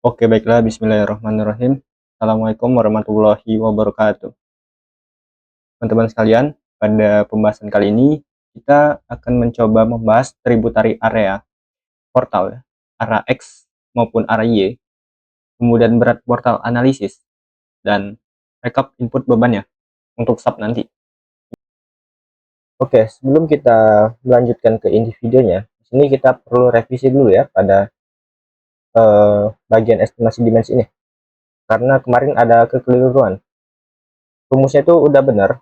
Oke, baiklah. Bismillahirrahmanirrahim. Assalamualaikum warahmatullahi wabarakatuh. Teman-teman sekalian, pada pembahasan kali ini kita akan mencoba membahas tributary area portal ya, area X maupun area Y, kemudian berat portal analisis, dan rekap input bebannya untuk sub nanti. Oke, sebelum kita melanjutkan ke individunya, di sini kita perlu revisi dulu ya pada bagian estimasi dimensi ini. Karena kemarin ada kekeliruan. Rumusnya itu udah benar,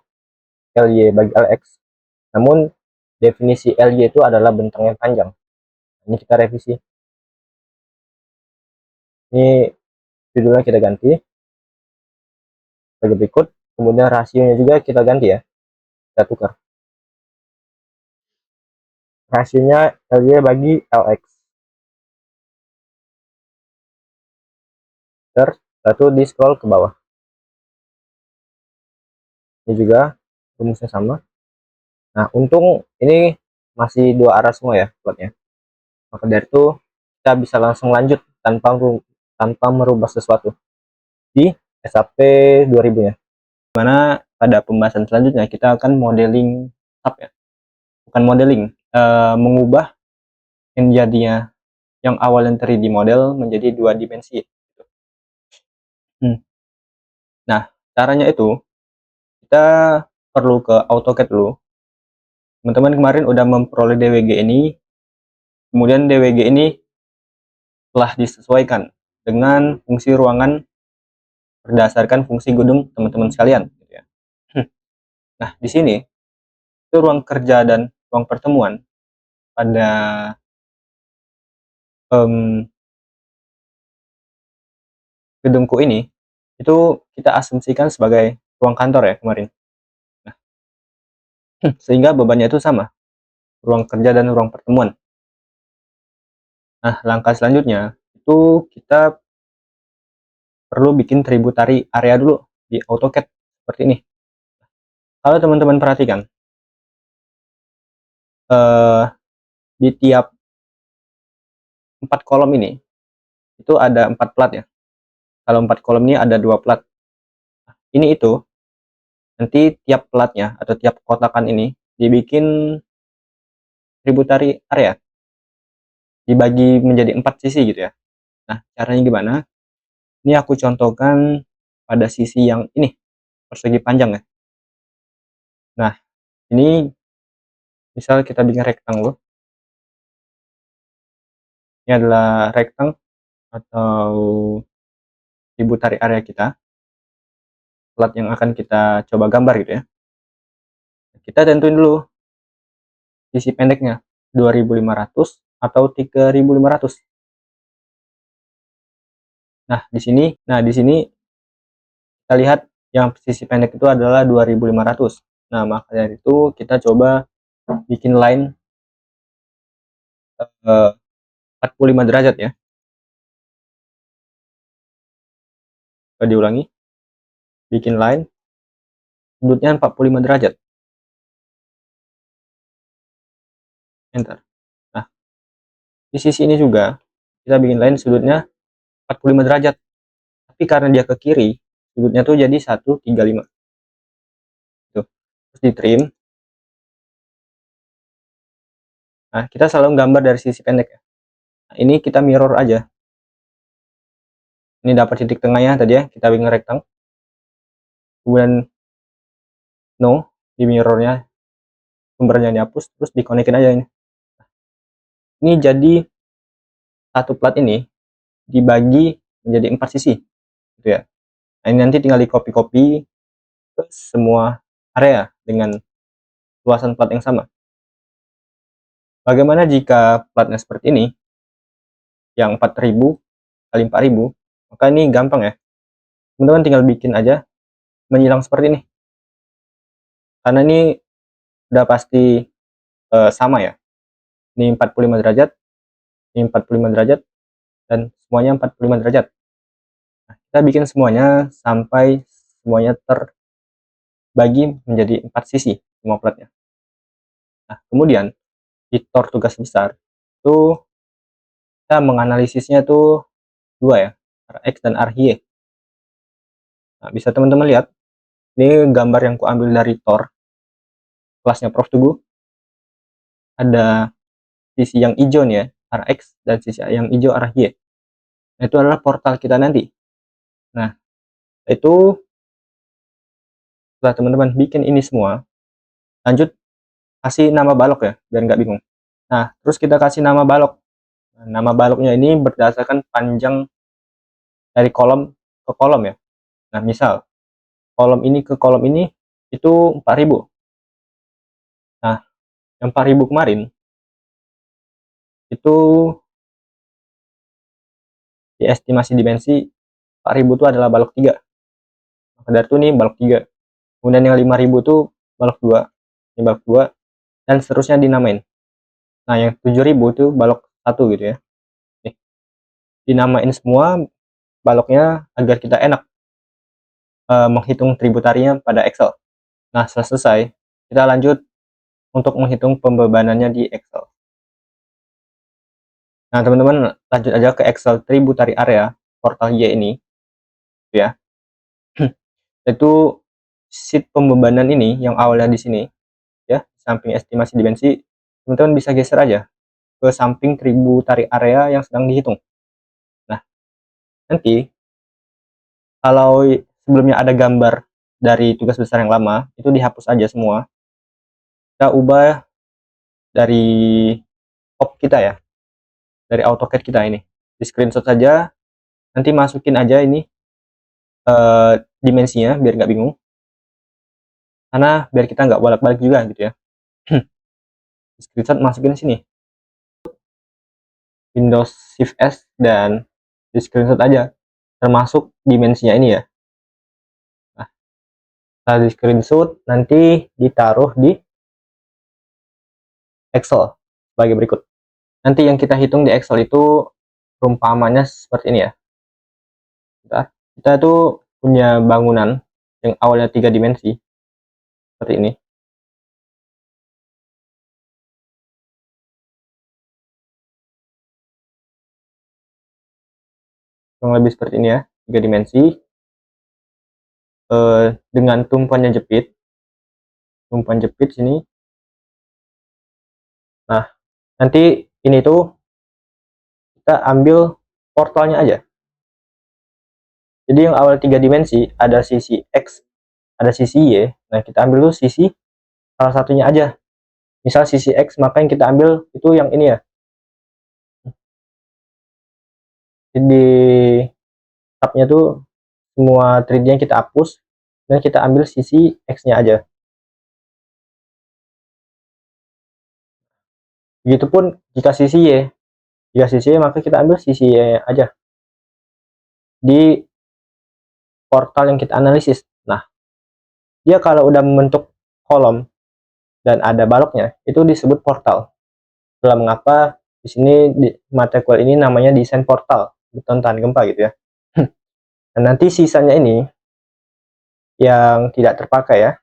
LY bagi LX. Namun definisi LY itu adalah bentang yang panjang. Ini kita revisi. Ini judulnya kita ganti sebagai berikut. Kemudian rasionya juga kita ganti ya. Kita tukar. Rasionya LY bagi LX. Terus satu di scroll ke bawah. Ini juga rumusnya sama. Nah, untung ini masih dua arah semua ya plotnya. Maka dari itu kita bisa langsung lanjut tanpa merubah sesuatu di SAP 2000 nya. Mana pada pembahasan selanjutnya kita akan modeling sub ya, bukan modeling, mengubah yang jadinya yang awalnya 3D model menjadi 2 dimensi. Nah, caranya itu kita perlu ke AutoCAD dulu. Teman-teman kemarin udah memperoleh DWG ini, kemudian DWG ini telah disesuaikan dengan fungsi ruangan berdasarkan fungsi gedung teman-teman sekalian gitu ya. Nah, di sini itu ruang kerja dan ruang pertemuan pada gedungku ini itu kita asumsikan sebagai ruang kantor ya kemarin. Nah, sehingga bebannya itu sama, ruang kerja dan ruang pertemuan. Nah, langkah selanjutnya itu kita perlu bikin tributary area dulu di AutoCAD seperti ini. Kalau teman-teman perhatikan, di tiap 4 kolom ini itu ada 4 plat ya. Kalau 4 kolom ini ada 2 plat. Ini itu nanti tiap platnya atau tiap kotakan ini dibikin tributary area, dibagi menjadi 4 sisi gitu ya. Nah, caranya gimana? Ini aku contohkan pada sisi yang ini, persegi panjang ya. Nah, ini misal kita bikin rectangle. Ini adalah rectangle atau tributary area kita, plat yang akan kita coba gambar gitu ya. Kita tentuin dulu sisi pendeknya 2500 atau 3500. Nah, di sini kita lihat yang sisi pendek itu adalah 2500. Nah, maka dari itu kita coba bikin line 45 derajat ya. Coba diulangi. Bikin line sudutnya 45 derajat. Enter. Nah, di sisi ini juga kita bikin line sudutnya 45 derajat. Tapi karena dia ke kiri, sudutnya tuh jadi 135. Tuh. Terus di trim. Nah, kita selalu gambar dari sisi pendek ya. Nah, ini kita mirror aja. Ini dapat titik tengahnya tadi ya, kita bikin rectangle. Kemudian no, di mirrornya sumbernya dihapus, terus dikonekin aja ini. Ini jadi satu plat ini dibagi menjadi 4 sisi gitu ya. Nah, ini nanti tinggal di copy-copy ke semua area dengan luasan plat yang sama. Bagaimana jika platnya seperti ini, yang 4000 kali 4000, maka ini gampang ya. Teman-teman tinggal bikin aja menyilang seperti ini. Karena ini udah pasti sama ya. Ini 45 derajat, ini 45 derajat, dan semuanya 45 derajat. Nah, kita bikin semuanya sampai semuanya terbagi menjadi 4 sisi semua platnya. Nah, kemudian di tugas besar itu kita menganalisisnya tuh dua ya. Rx dan Ry. Nah, bisa teman-teman lihat, ini gambar yang kuambil dari Tor, kelasnya Prof Tugu. Ada sisi yang hijau nih ya, Rx, dan sisi yang hijau Ry. Nah, itu adalah portal kita nanti. Nah, itu setelah teman-teman bikin ini semua, lanjut kasih nama balok ya, biar nggak bingung. Nah, terus kita kasih nama balok. Nah, nama baloknya ini berdasarkan panjang dari kolom ke kolom ya. Nah, misal kolom ini ke kolom ini itu 4000. Nah, yang 4000 kemarin itu di estimasi dimensi 4000 itu adalah balok 3. Maka dari itu nih balok 3. Kemudian yang 5000 itu balok 2. Ini balok 2 dan seterusnya dinamain. Nah, yang 7000 itu balok 1 gitu ya. Nih, dinamain semua baloknya agar kita enak menghitung tributarinya pada Excel. Nah, setelah selesai, kita lanjut untuk menghitung pembebanannya di Excel. Nah, teman-teman lanjut aja ke Excel tributary area portal Y ini, ya. Itu sheet pembebanan ini yang awalnya di sini, ya, samping estimasi dimensi, teman-teman bisa geser aja ke samping tributary area yang sedang dihitung. Nah, nanti kalau sebelumnya ada gambar dari tugas besar yang lama, itu dihapus aja semua. Kita ubah dari op kita ya, dari AutoCAD kita ini. Di screenshot saja, nanti masukin aja ini dimensinya biar nggak bingung. Karena biar kita nggak bolak-balik juga gitu ya. Di screenshot masukin sini. Windows Shift S dan di screenshot aja. Termasuk dimensinya ini ya. Nah, setelah di screenshot nanti ditaruh di Excel sebagai berikut. Nanti yang kita hitung di Excel itu perumpamannya seperti ini ya. Kita tuh punya bangunan yang awalnya 3 dimensi seperti ini. Kurang lebih seperti ini ya, 3 dimensi dengan tumpuannya jepit. Tumpuan jepit sini. Nah, nanti ini tuh kita ambil portalnya aja. Jadi yang awal 3 dimensi ada sisi X, ada sisi Y. Nah, kita ambil tuh sisi salah satunya aja. Misal sisi X, maka yang kita ambil itu yang ini ya. Di tabnya tuh semua 3D yang kita hapus dan kita ambil sisi X-nya aja. Begitupun jika sisi Y. Jika sisi Y, maka kita ambil sisi Y aja. Di portal yang kita analisis. Nah, dia kalau udah membentuk kolom dan ada baloknya, itu disebut portal. Itulah mengapa di sini di mata kuliah ini namanya desain portal, beton tahan gempa gitu ya. Dan nanti sisanya ini yang tidak terpakai ya.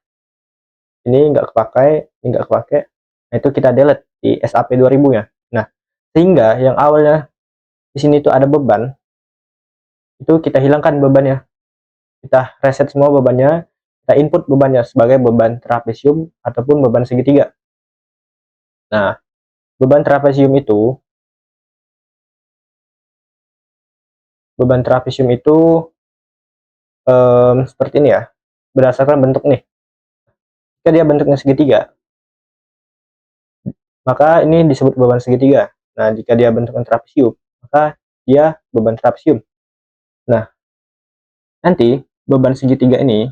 Ini nggak kepakai, ini nggak kepakai. Nah, itu kita delete di SAP 2000 ya. Nah, sehingga yang awalnya di sini itu ada beban, itu kita hilangkan bebannya. Kita reset semua bebannya, kita input bebannya sebagai beban trapesium ataupun beban segitiga. Nah, beban trapesium itu seperti ini ya, berdasarkan bentuk nih. Jika dia bentuknya segitiga, maka ini disebut beban segitiga. Nah, jika dia bentuknya trapesium, maka dia beban trapesium. Nah, nanti beban segitiga ini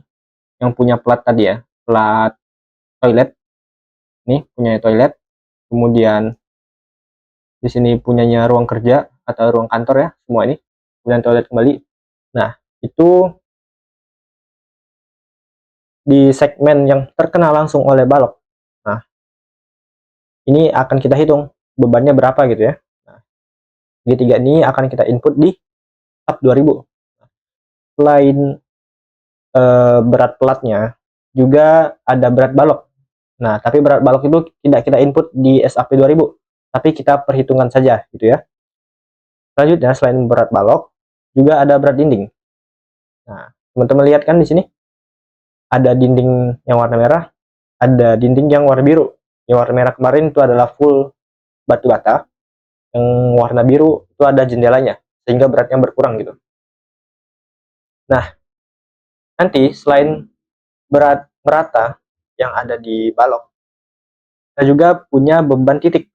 yang punya plat tadi ya, plat toilet, nih punya toilet, kemudian di sini punyanya ruang kerja atau ruang kantor ya, semua ini, kemudian toilet kembali. Nah, itu di segmen yang terkena langsung oleh balok. Nah, ini akan kita hitung bebannya berapa gitu ya. Nah, segitiga ini akan kita input di tab 2000. Selain berat platnya, juga ada berat balok. Nah, tapi berat balok itu tidak kita input di SAP 2000, tapi kita perhitungan saja gitu ya. Selanjutnya, selain berat balok, juga ada berat dinding. Nah, teman-teman lihat kan di sini ada dinding yang warna merah, ada dinding yang warna biru. Yang warna merah kemarin itu adalah full batu bata, yang warna biru itu ada jendelanya, sehingga beratnya berkurang gitu. Nah, nanti selain berat merata yang ada di balok, kita juga punya beban titik.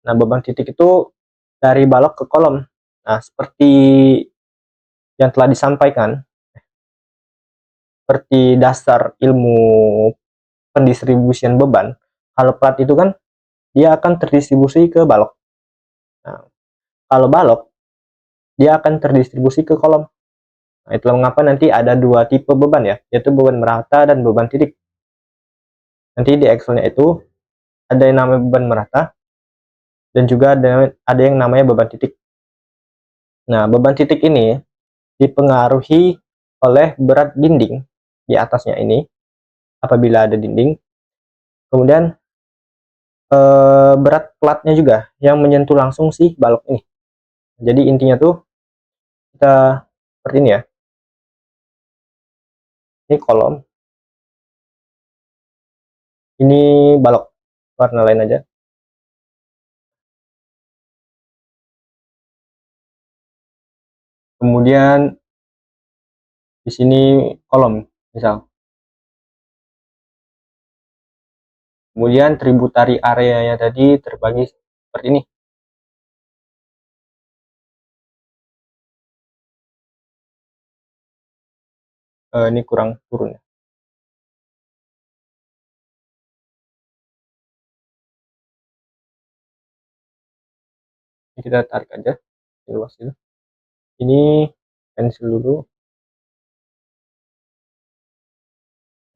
Nah, beban titik itu dari balok ke kolom. Nah, seperti yang telah disampaikan, seperti dasar ilmu pendistribusian beban, kalau plat itu kan dia akan terdistribusi ke balok. Nah, kalau balok dia akan terdistribusi ke kolom. Nah, itulah mengapa nanti ada dua tipe beban ya, yaitu beban merata dan beban titik. Nanti di Excel-nya itu ada yang namanya beban merata dan juga ada yang namanya beban titik. Nah, beban titik ini dipengaruhi oleh berat dinding di atasnya ini apabila ada dinding. Kemudian berat platnya juga yang menyentuh langsung si balok ini. Jadi intinya tuh kita seperti ini ya. Ini kolom, ini balok, warna lain aja. Kemudian di sini kolom, misal. Kemudian tributary areanya tadi terbagi seperti ini. Ini kurang turun ya. Ini kita tarik aja luas itu. Ini pensil dulu.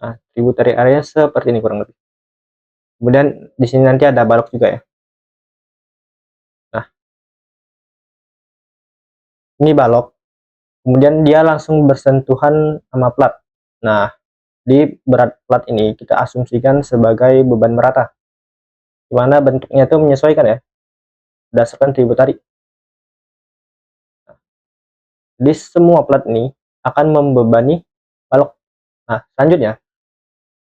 Nah, tributary area seperti ini kurang lebih. Kemudian di sini nanti ada balok juga ya. Nah, ini balok. Kemudian dia langsung bersentuhan sama plat. Nah, di berat plat ini kita asumsikan sebagai beban merata, di mana bentuknya itu menyesuaikan ya, berdasarkan tributary. Jadi semua plat ini akan membebani balok. Nah, selanjutnya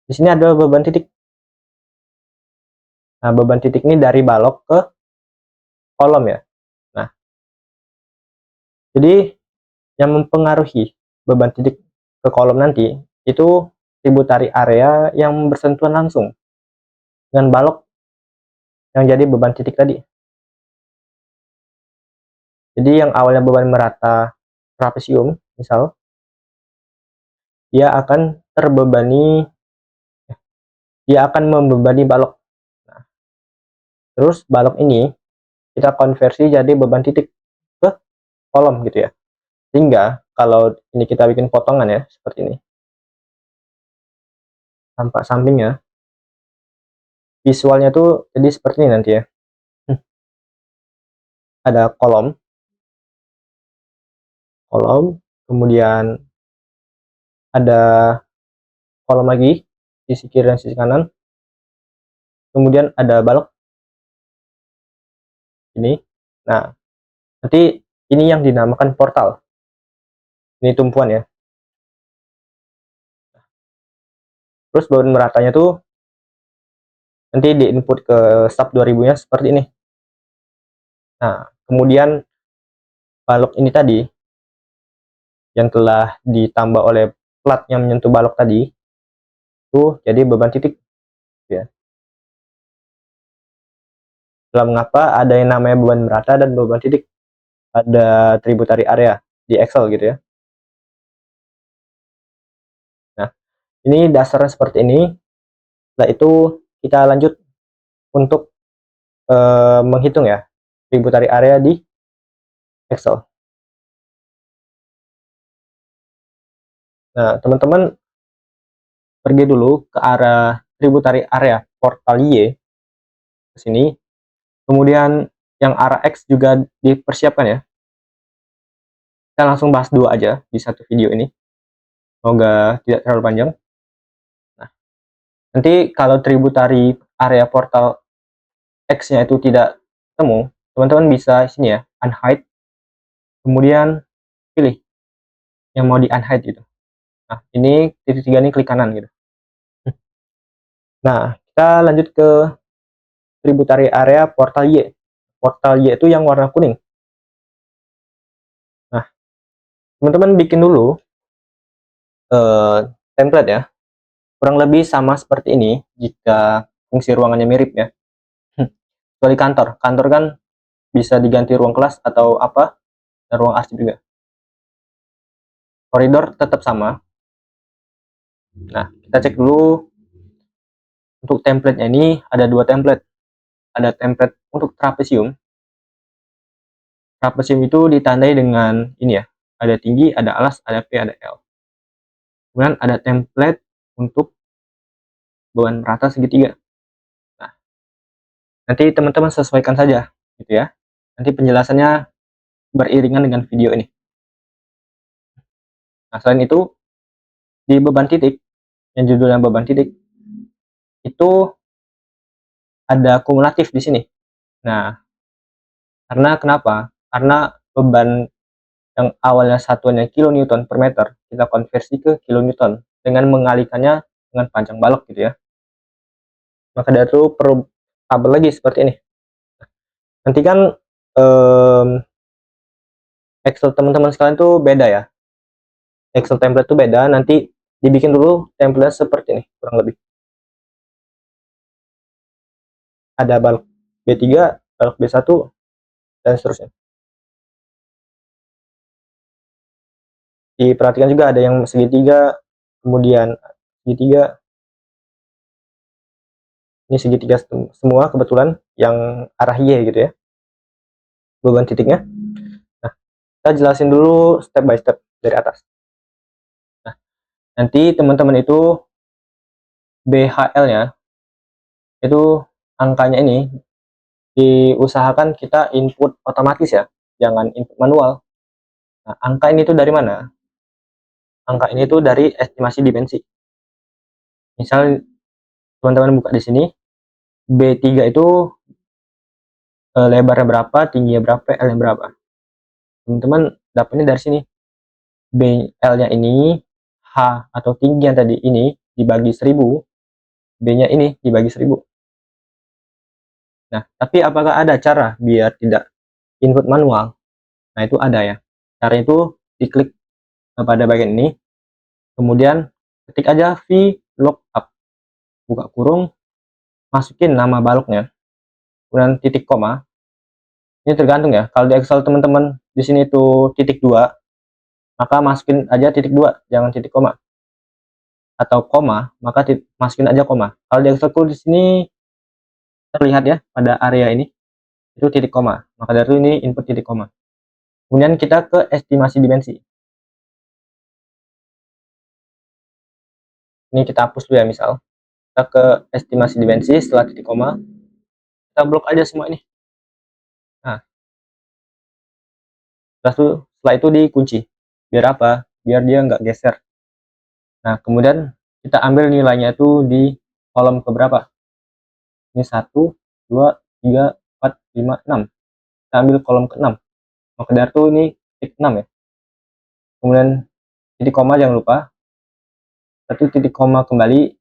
di sini ada beban titik. Nah, beban titik ini dari balok ke kolom ya. Nah, jadi yang mempengaruhi beban titik ke kolom nanti itu tributary area yang bersentuhan langsung dengan balok yang jadi beban titik tadi. Jadi yang awalnya beban merata trapesium, misal, dia akan membebani balok. Nah, terus balok ini kita konversi jadi beban titik ke kolom gitu ya. Sehingga kalau ini kita bikin potongan ya, seperti ini. Tampak sampingnya, visualnya tuh jadi seperti ini nanti ya. Ada kolom, kemudian ada kolom lagi, sisi kiri dan sisi kanan. Kemudian ada balok ini. Nah, nanti ini yang dinamakan portal. Ini tumpuan ya. Terus beban meratanya tuh nanti di input ke sub 2000-nya seperti ini. Nah, kemudian balok ini tadi yang telah ditambah oleh plat yang menyentuh balok tadi itu jadi beban titik ya. Itulah mengapa ada yang namanya beban merata dan beban titik pada tributary area di Excel gitu ya. Nah, ini dasarnya seperti ini. Setelah itu kita lanjut untuk menghitung ya tributary area di Excel. Nah, teman-teman pergi dulu ke arah tributary area portal Y ke sini. Kemudian yang arah X juga dipersiapkan ya. Kita langsung bahas dua aja di satu video ini. Semoga tidak terlalu panjang. Nah, nanti kalau tributary area portal X-nya itu tidak ketemu, teman-teman bisa sini ya, unhide. Kemudian pilih yang mau di unhide gitu. Nah, ini titik 3 ini klik kanan gitu. Nah, kita lanjut ke tributary area portal Y. Portal Y itu yang warna kuning. Nah, teman-teman bikin dulu template ya. Kurang lebih sama seperti ini jika fungsi ruangannya mirip ya. Kecuali kantor. Kantor kan bisa diganti ruang kelas atau apa, dan ruang arsip juga. Koridor tetap sama. Nah, kita cek dulu untuk template-nya ini ada 2 template. Ada template untuk trapesium. Trapesium itu ditandai dengan ini ya. Ada tinggi, ada alas, ada P, ada L. Kemudian ada template untuk beban merata segitiga. Nah, nanti teman-teman sesuaikan saja gitu ya. Nanti penjelasannya beriringan dengan video ini. Nah, selain itu di beban titik, yang judulnya beban titik, itu ada kumulatif di sini. Nah, karena kenapa? Karena beban yang awalnya satuannya kilonewton per meter, kita konversi ke kilonewton dengan mengalikannya dengan panjang balok gitu ya. Maka dari itu perlu tabel lagi seperti ini. Nanti kan Excel teman-teman sekalian tuh beda ya. Excel template tuh beda, nanti dibikin dulu template seperti ini kurang lebih. Ada balok B3, balok B1, dan seterusnya. Diperhatikan juga ada yang segitiga, kemudian segitiga. Ini segitiga semua kebetulan yang arah Y gitu ya, beban titiknya. Nah, kita jelasin dulu step by step dari atas. Nah, nanti teman-teman itu BHL-nya itu angkanya ini diusahakan kita input otomatis ya, jangan input manual. Nah, angka ini tuh dari mana? Angka ini tuh dari estimasi dimensi. Misal teman-teman buka di sini, B3 itu lebarnya berapa, tingginya berapa, L-nya berapa. Teman-teman dapatnya dari sini. BL-nya ini, H atau tinggi yang tadi ini dibagi 1000, B-nya ini dibagi 1000. Nah, tapi apakah ada cara biar tidak input manual? Nah, itu ada ya. Cara itu diklik pada bagian ini, kemudian ketik aja VLOOKUP, buka kurung, masukin nama baloknya, kemudian titik koma. Ini tergantung ya. Kalau di Excel teman-teman di sini tuh titik 2, maka masukin aja titik 2, jangan titik koma. Atau koma, maka masukin aja koma. Kalau di Excel di sini terlihat ya pada area ini itu titik koma, maka dari itu ini input titik koma. Kemudian kita ke estimasi dimensi. Ini kita hapus dulu ya, misal kita ke estimasi dimensi setelah titik koma, kita blok aja semua ini. Nah, setelah itu dikunci. Biar apa? Biar dia nggak geser. Nah, kemudian kita ambil nilainya itu di kolom keberapa? Ini 1, 2, 3, 4, 5, 6. Kita ambil kolom ke-6. Maka dari itu ini titik 6 ya. Kemudian titik koma jangan lupa. Satu titik koma kembali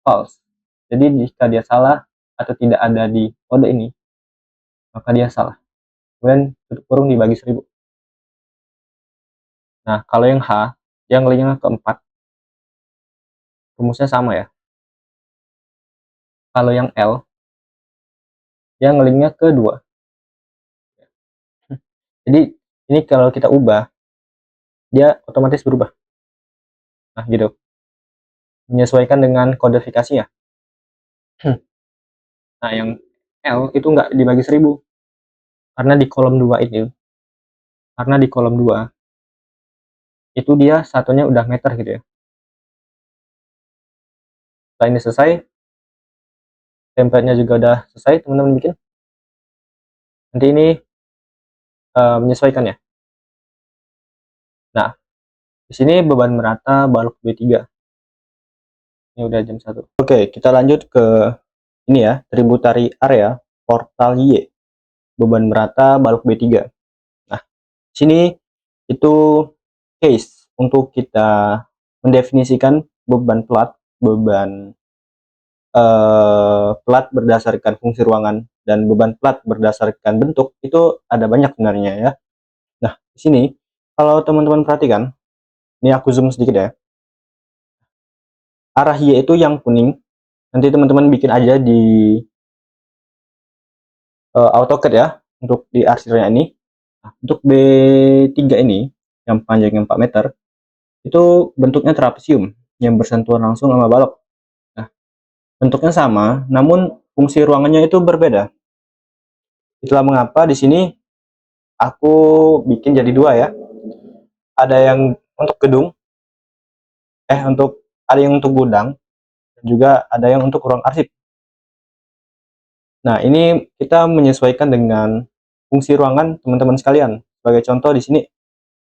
false. Jadi jika dia salah atau tidak ada di kode ini, maka dia salah. Kemudian tutup kurung dibagi 1000. Nah, kalau yang H, yang linknya ke 4, rumusnya sama ya. Kalau yang L, yang linknya ke 2. Jadi ini kalau kita ubah, dia otomatis berubah. Nah, gitu. Menyesuaikan dengan kodifikasinya. Nah, yang L itu nggak dibagi 1000. Karena di kolom 2 itu, karena di kolom 2 itu dia satunya udah meter gitu ya. Setelah ini selesai, template-nya juga udah selesai teman-teman bikin. Nanti ini menyesuaikan ya. Nah, di sini beban merata balok B3. Ini udah jam 1. Oke, kita lanjut ke ini ya, tributary area portal Y. Beban merata balok B3. Nah, sini itu case untuk kita mendefinisikan beban beban plat berdasarkan fungsi ruangan dan beban plat berdasarkan bentuk itu ada banyak sebenarnya ya. Nah, di sini kalau teman-teman perhatikan, ini aku zoom sedikit ya. Arah Y itu yang kuning. Nanti teman-teman bikin aja di AutoCAD ya untuk di arsirnya ini. Nah, untuk B3 ini yang panjangnya 4 meter itu bentuknya trapesium yang bersentuhan langsung sama balok. Nah, bentuknya sama, namun fungsi ruangannya itu berbeda. Itulah mengapa di sini aku bikin jadi dua ya. Ada yang untuk gedung, untuk ada yang untuk gudang, dan juga ada yang untuk ruang arsip. Nah, ini kita menyesuaikan dengan fungsi ruangan teman-teman sekalian. Sebagai contoh di sini,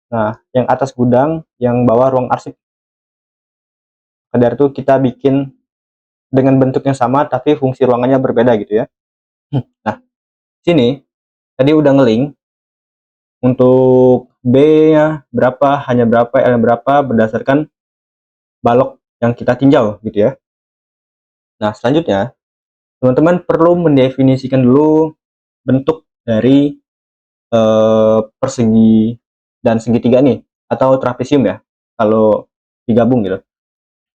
nah, yang atas gudang, yang bawah ruang arsip. Dari itu kita bikin dengan bentuk yang sama, tapi fungsi ruangannya berbeda gitu ya. Nah, sini tadi udah ngeling untuk B-nya berapa, hanya berapa, L-nya berapa berdasarkan balok yang kita tinjau gitu ya. Nah, selanjutnya teman-teman perlu mendefinisikan dulu bentuk dari persegi dan segitiga nih atau trapesium ya kalau digabung gitu.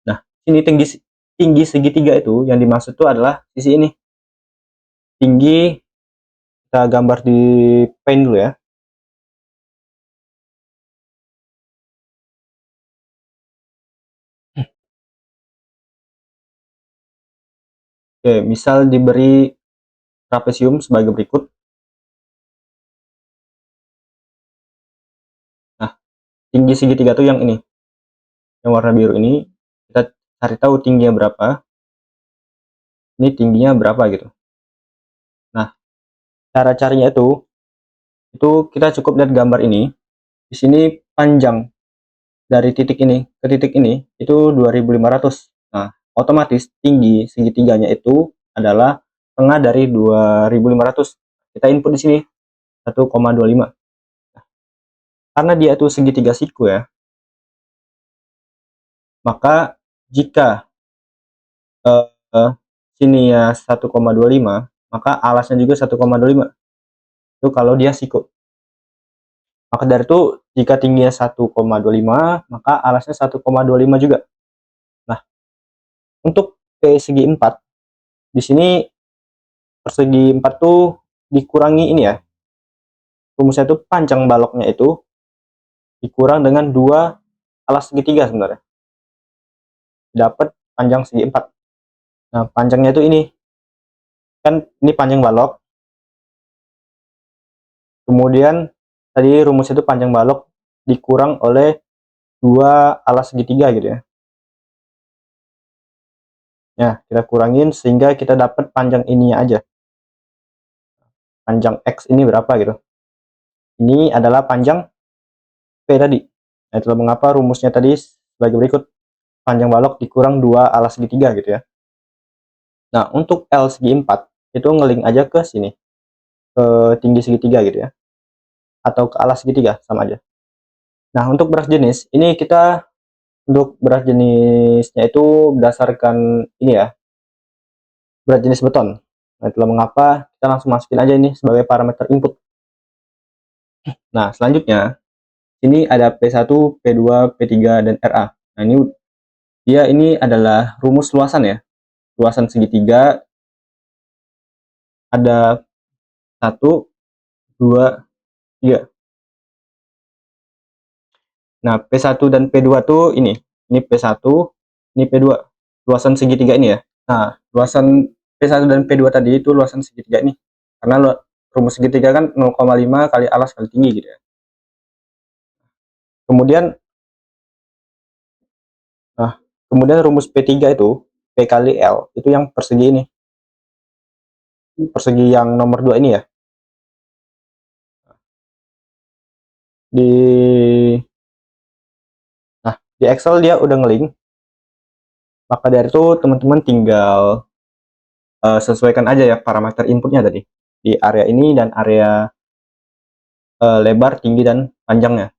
Nah, sini tinggi tinggi segitiga itu yang dimaksud itu adalah sisi ini. Tinggi kita gambar di paint dulu ya. Oke, misal diberi trapesium sebagai berikut. Nah, tinggi segitiga tuh yang ini. Yang warna biru ini kita cari tahu tingginya berapa. Ini tingginya berapa gitu. Nah, cara carinya itu kita cukup lihat gambar ini. Di sini panjang dari titik ini ke titik ini itu 2500. Nah, otomatis tinggi segitiganya itu adalah tengah dari 2500. Kita input di sini 1,25. Karena dia itu segitiga siku ya, maka jika eh, eh, sini ya 1,25, maka alasnya juga 1,25. Itu kalau dia siku. Maka dari itu jika tingginya 1,25, maka alasnya 1,25 juga. Nah, untuk segi 4 di sini persegi 4 tuh dikurangi ini ya. Rumusnya itu panjang baloknya itu dikurang dengan 2 alas segitiga sebenarnya. Dapat panjang segi 4. Nah, panjangnya itu ini. Kan ini panjang balok. Kemudian tadi rumusnya itu panjang balok dikurang oleh 2 alas segitiga gitu ya. Ya, kita kurangin sehingga kita dapat panjang ininya aja. Panjang X ini berapa gitu. Ini adalah panjang P tadi. Nah, itulah mengapa rumusnya tadi sebagai berikut. Panjang balok dikurang 2 alas segitiga gitu ya. Nah, untuk L segi 4 itu ngeling aja ke sini. Ke tinggi segitiga gitu ya. Atau ke alas segitiga, sama aja. Nah, untuk beras jenis, ini kita untuk beras jenisnya itu berdasarkan ini ya, berat jenis beton. Nah, itulah mengapa kita langsung masukin aja ini sebagai parameter input. Nah, selanjutnya ini ada P1, P2, P3, dan RA. Nah, ini adalah rumus luasan ya. Luasan segitiga ada 1, 2, 3. Nah, P1 dan P2 tuh ini. Ini P1, ini P2. Luasan segitiga ini ya. Nah, luasan P1 dan P2 tadi itu luasan segitiga ini. Karena rumus segitiga kan 0,5 kali alas kali tinggi gitu ya. Kemudian Nah, kemudian rumus P3 itu, P kali L, itu yang persegi ini. Persegi yang nomor 2 ini ya. Di di Excel dia udah ngeling. Maka dari itu teman-teman tinggal sesuaikan aja ya parameter inputnya tadi. Di area ini dan area lebar, tinggi, dan panjangnya.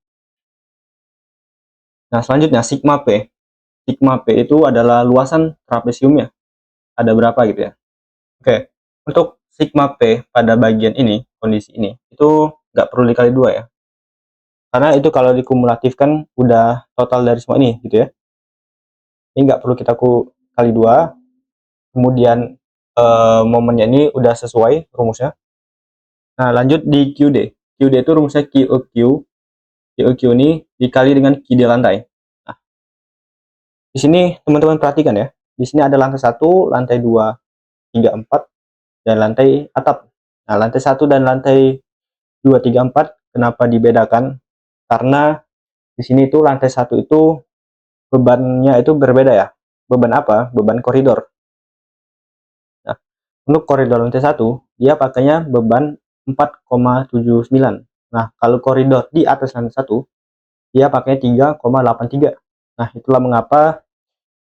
Nah, selanjutnya sigma P. Sigma P itu adalah luasan trapesiumnya. Ada berapa gitu ya. Oke, untuk sigma P pada bagian ini, kondisi ini, itu nggak perlu dikali 2 ya. Karena itu kalau dikumulatifkan udah total dari semua ini gitu ya. Ini nggak perlu kita kali 2. Kemudian momennya ini udah sesuai rumusnya. Nah, lanjut di QD. QD itu rumusnya QEQ. QEQ ini dikali dengan QD lantai. Nah, di sini teman-teman perhatikan ya. Di sini ada lantai 1, lantai 2, 3, 4, dan lantai atap. Nah, lantai 1 dan lantai 2, 3, 4 kenapa dibedakan? Karena di sini itu lantai 1 itu bebannya itu berbeda ya. Beban apa? Beban koridor. Nah, untuk koridor lantai 1, dia pakainya beban 4,79. Nah, kalau koridor di atas lantai 1, dia pakai 3,83. Nah, itulah mengapa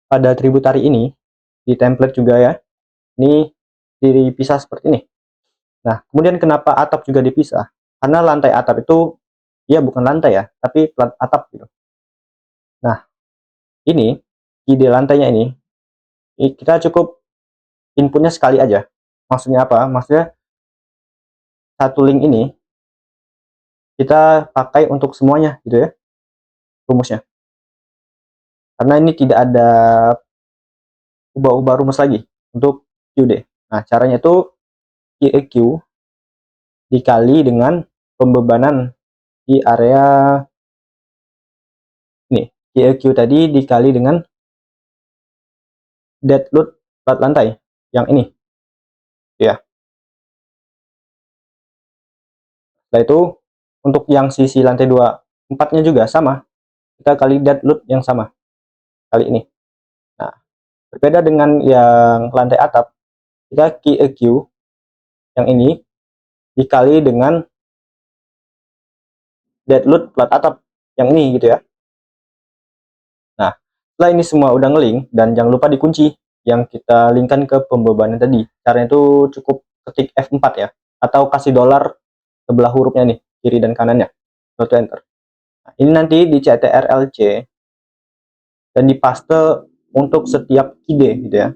pada tributary ini, di template juga ya, ini dipisah seperti ini. Nah, kemudian kenapa atap juga dipisah? Karena lantai atap itu, ya bukan lantai ya, tapi plat atap gitu. Nah, ini, ide lantainya ini, kita cukup inputnya sekali aja. Maksudnya apa? Maksudnya, satu link ini, kita pakai untuk semuanya gitu ya, rumusnya. Karena ini tidak ada ubah-ubah rumus lagi untuk QD. Nah, caranya itu QEQ dikali dengan pembebanan di area ini. QEQ tadi dikali dengan dead load plat lantai yang ini. Ya. Setelah itu untuk yang sisi lantai 2 4-nya juga sama. Kita kali dead load yang sama kali ini. Nah, berbeda dengan yang lantai atap, kita QEQ yang ini dikali dengan dead load plat atap yang ini gitu ya. Nah, setelah ini semua udah ngelink, dan jangan lupa dikunci yang kita linkkan ke pembebanan tadi. Caranya itu cukup ketik F4 ya, atau kasih dolar sebelah hurufnya nih, kiri dan kanannya, lalu enter. Nah, ini nanti di CTRL-C dan dipaste untuk setiap ide gitu ya,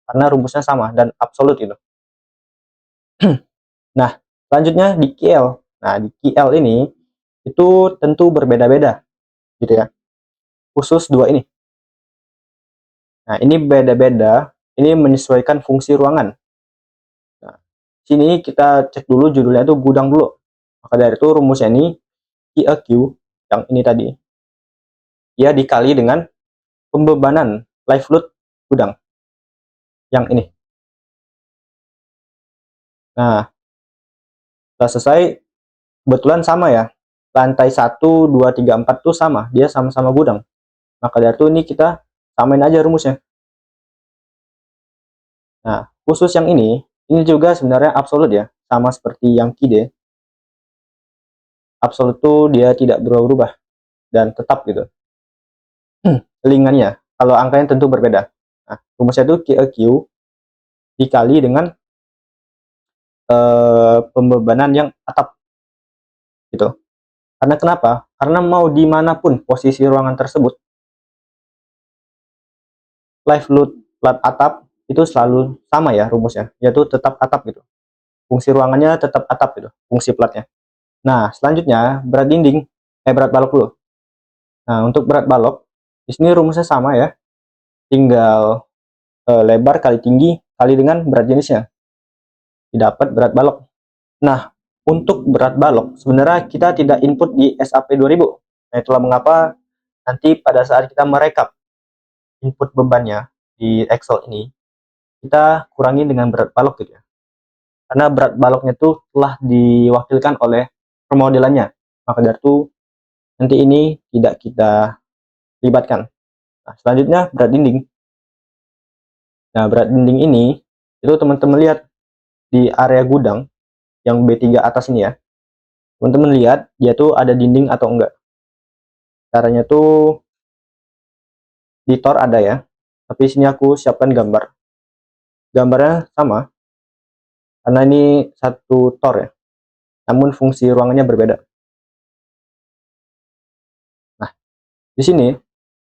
karena rumusnya sama dan absolut gitu. Nah, selanjutnya di KL. Nah, di KL ini itu tentu berbeda-beda gitu ya, khusus dua ini. Nah, ini beda-beda, ini menyesuaikan fungsi ruangan. Nah, sini kita cek dulu judulnya itu gudang dulu. Maka dari itu rumusnya ini QEQ yang ini tadi, ya dikali dengan pembebanan live load gudang yang ini. Nah, setelah selesai, kebetulan sama ya. Lantai 1, 2, 3, 4 tuh sama, dia sama-sama gudang. Maka dari itu ini kita samain aja rumusnya. Nah, khusus yang ini juga sebenarnya absolut ya, sama seperti yang KIDE. Absolut tuh dia tidak berubah-ubah dan tetap gitu. Lingannya, kalau angkanya tentu berbeda. Nah, rumusnya itu QEQ dikali dengan pembebanan yang atap gitu. Karena kenapa? Karena mau dimanapun posisi ruangan tersebut, live load plat atap itu selalu sama ya rumusnya, yaitu tetap atap gitu. Fungsi ruangannya tetap atap gitu, fungsi platnya. Nah, selanjutnya berat dinding, berat balok dulu. Nah, untuk berat balok, di sini rumusnya sama ya, tinggal lebar kali tinggi kali dengan berat jenisnya, didapat berat balok. Nah, untuk berat balok, sebenarnya kita tidak input di SAP 2000. Nah, itulah mengapa nanti pada saat kita merekap input bebannya di Excel ini, kita kurangi dengan berat balok gitu ya. Karena berat baloknya itu telah diwakilkan oleh permodelannya. Maka dari itu, nanti ini tidak kita libatkan. Nah, selanjutnya berat dinding. Nah, berat dinding ini, itu teman-teman lihat di area gudang, yang B3 atas ini ya. Teman-teman lihat, dia tuh ada dinding atau enggak. Caranya tuh di Tor ada ya, tapi sini aku siapkan gambar. Gambarnya sama, karena ini satu Tor ya, namun fungsi ruangannya berbeda. Nah, Di sini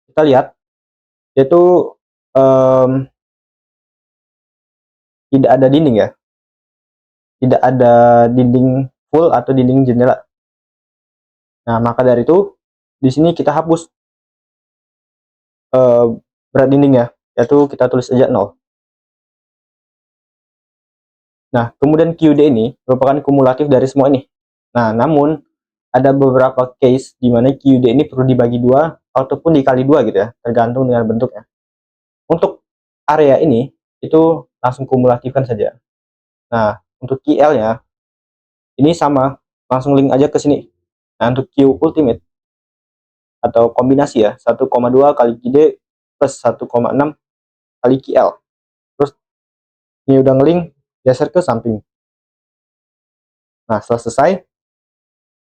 kita lihat yaitu tidak ada dinding ya, tidak ada dinding full atau dinding jendela. Nah, maka dari itu di sini kita hapus berat dindingnya, yaitu kita tulis aja 0. Nah, kemudian QD ini merupakan kumulatif dari semua ini. Nah, namun ada beberapa case di mana QD ini perlu dibagi dua ataupun dikali dua gitu ya, tergantung dengan bentuknya. Untuk area ini itu langsung kumulatifkan saja. Nah, untuk QL-nya ini sama, langsung link aja ke sini. Nah, untuk Q ultimate atau kombinasi ya, 1,2 kali QD plus 1,6 kali QL. Terus ini udah ngelink, geser ke samping. Nah, setelah selesai,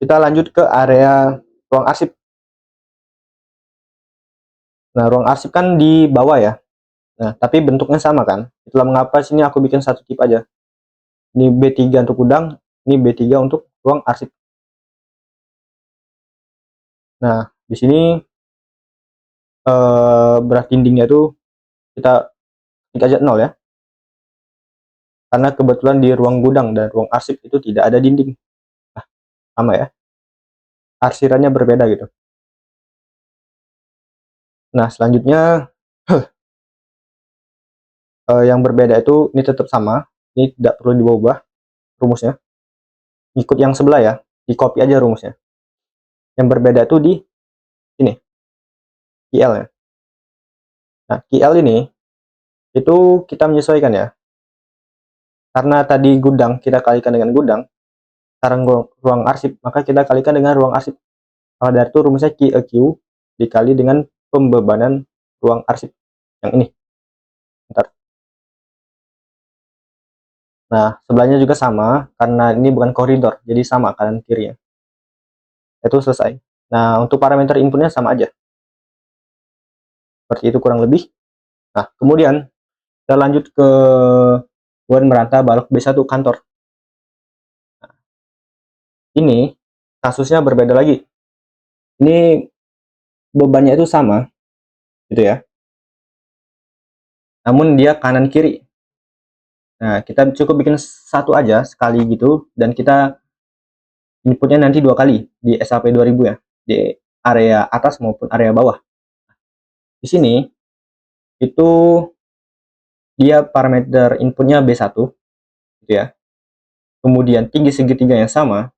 kita lanjut ke area ruang arsip. Nah, ruang arsip kan di bawah ya. Nah, tapi bentuknya sama kan. Itulah mengapa sini aku bikin satu tip aja. Ini B3 untuk gudang, ini B3 untuk ruang arsip. Nah, di sini berat dindingnya itu kita ketik aja 0 ya. Karena kebetulan di ruang gudang dan ruang arsip itu tidak ada dinding. Nah, sama ya. Arsirannya berbeda gitu. Nah, selanjutnya yang berbeda itu ini tetap sama. Ini tidak perlu diubah rumusnya. Ikut yang sebelah ya. Di copy aja rumusnya. Yang berbeda itu di sini. QL ya. Nah, QL ini itu kita menyesuaikan ya. Karena tadi gudang kita kalikan dengan gudang, sekarang ruang arsip, maka kita kalikan dengan ruang arsip. Maka dari itu rumusnya QEQ dikali dengan pembebanan ruang arsip yang ini. Bentar. Nah, sebelahnya juga sama, karena ini bukan koridor, jadi sama kanan kirinya. Itu selesai. Nah, untuk parameter inputnya sama aja. Seperti itu kurang lebih. Nah, kemudian kita lanjut ke Wan Merata Balok B1 kantor. Nah, ini kasusnya berbeda lagi. Ini bebannya itu sama, gitu ya. Namun dia kanan kiri. Nah, kita cukup bikin satu aja sekali gitu, dan kita inputnya nanti dua kali di SAP 2000 ya, di area atas maupun area bawah. Di sini itu dia parameter inputnya B1 gitu ya. Kemudian tinggi segitiga yang sama,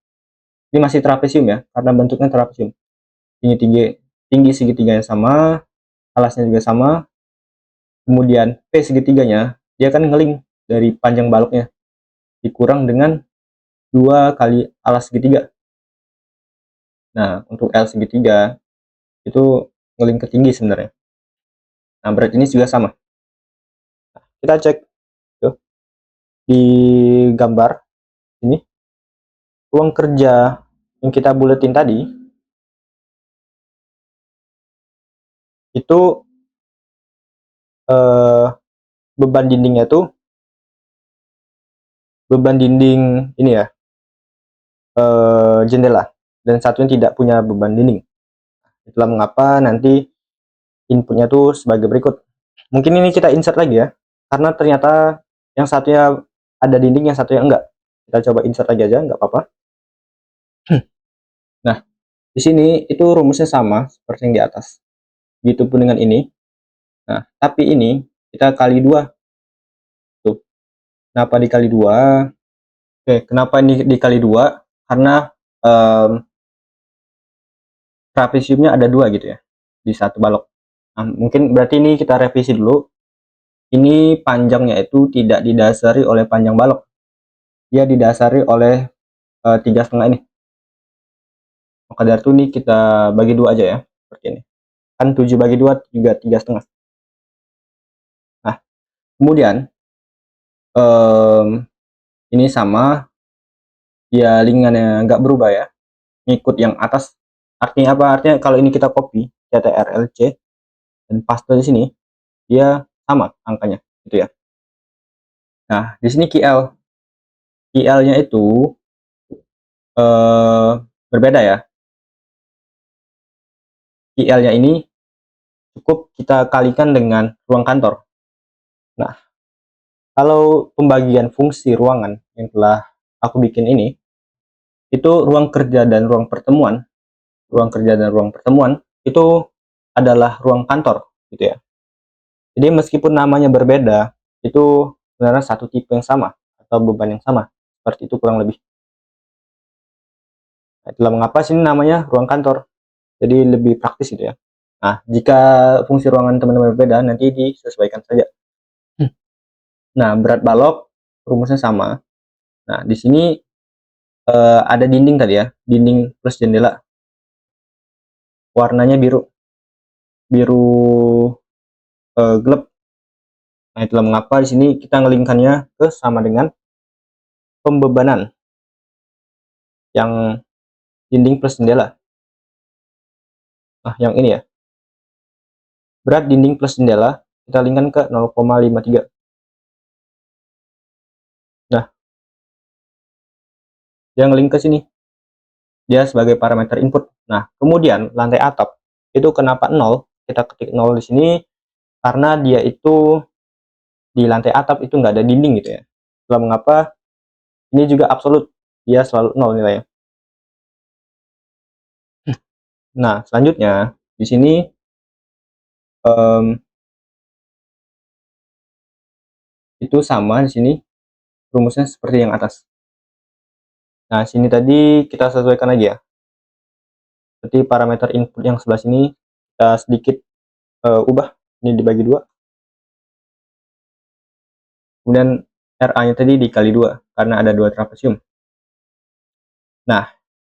ini masih trapesium ya, karena bentuknya trapesium. Tinggi segitiga yang sama, alasnya juga sama. Kemudian P segitiganya dia kan ngeling dari panjang baloknya dikurang dengan 2 kali alas segitiga. Nah, untuk L segitiga itu ngeling ke tinggi sebenarnya. Nah, berat ini juga sama. Nah, kita cek tuh, di gambar ini ruang kerja yang kita buletin tadi itu eh, beban dindingnya tuh beban dinding ini ya, jendela, dan satunya tidak punya beban dinding. Itulah mengapa nanti inputnya tuh sebagai berikut. Mungkin ini kita insert lagi ya, karena ternyata yang satunya ada dinding, yang satunya enggak. Kita coba insert lagi aja, nggak apa-apa. Nah, di sini itu rumusnya sama seperti yang di atas. Begitupun dengan ini. Nah, tapi ini kita kali dua. Tuh. Kenapa dikali dua? Oke, kenapa ini dikali dua? Karena trapesiumnya ada dua gitu ya, di satu balok. Nah, mungkin berarti ini kita revisi dulu. Ini panjangnya itu tidak didasari oleh panjang balok. Dia didasari oleh 3,5 ini. Maka dari itu nih kita bagi dua aja ya, seperti ini. Kan 7 bagi 2 juga 3,5. Nah, kemudian ini sama, dia lingannya nggak berubah ya, ngikut yang atas. Artinya apa? Artinya kalau ini kita copy CTRL-C dan paste di sini, dia sama angkanya, gitu ya. Nah, di sini QL-nya itu berbeda ya. QL-nya ini cukup kita kalikan dengan ruang kantor. Nah, kalau pembagian fungsi ruangan yang telah aku bikin ini, itu ruang kerja dan ruang pertemuan. Ruang kerja dan ruang pertemuan itu adalah ruang kantor, gitu ya. Jadi meskipun namanya berbeda, itu sebenarnya satu tipe yang sama atau beban yang sama. Seperti itu kurang lebih. Nah, itulah mengapa sini namanya ruang kantor. Jadi lebih praktis gitu ya. Nah, jika fungsi ruangan teman-teman berbeda, nanti disesuaikan saja. Nah, berat balok rumusnya sama. Nah, di sini ada dinding tadi ya, dinding plus jendela. Warnanya biru, biru gelap. Nah, itulah mengapa di sini kita ngelingkannya ke sama dengan pembebanan yang dinding plus jendela. Nah, yang ini ya. Berat dinding plus jendela kita linkkan ke 0,53. Nah, dia ngelink ke sini. Dia sebagai parameter input. Nah, kemudian lantai atap itu kenapa 0? Kita ketik 0 di sini karena dia itu di lantai atap itu nggak ada dinding gitu ya. Itulah mengapa ini juga absolut, dia selalu 0 nilainya. Nah, selanjutnya di sini itu sama di sini rumusnya seperti yang atas. Nah, sini tadi kita sesuaikan lagi ya. Seperti parameter input yang sebelah sini kita sedikit ubah, ini dibagi 2. Kemudian RA-nya tadi dikali 2 karena ada 2 trapesium. Nah,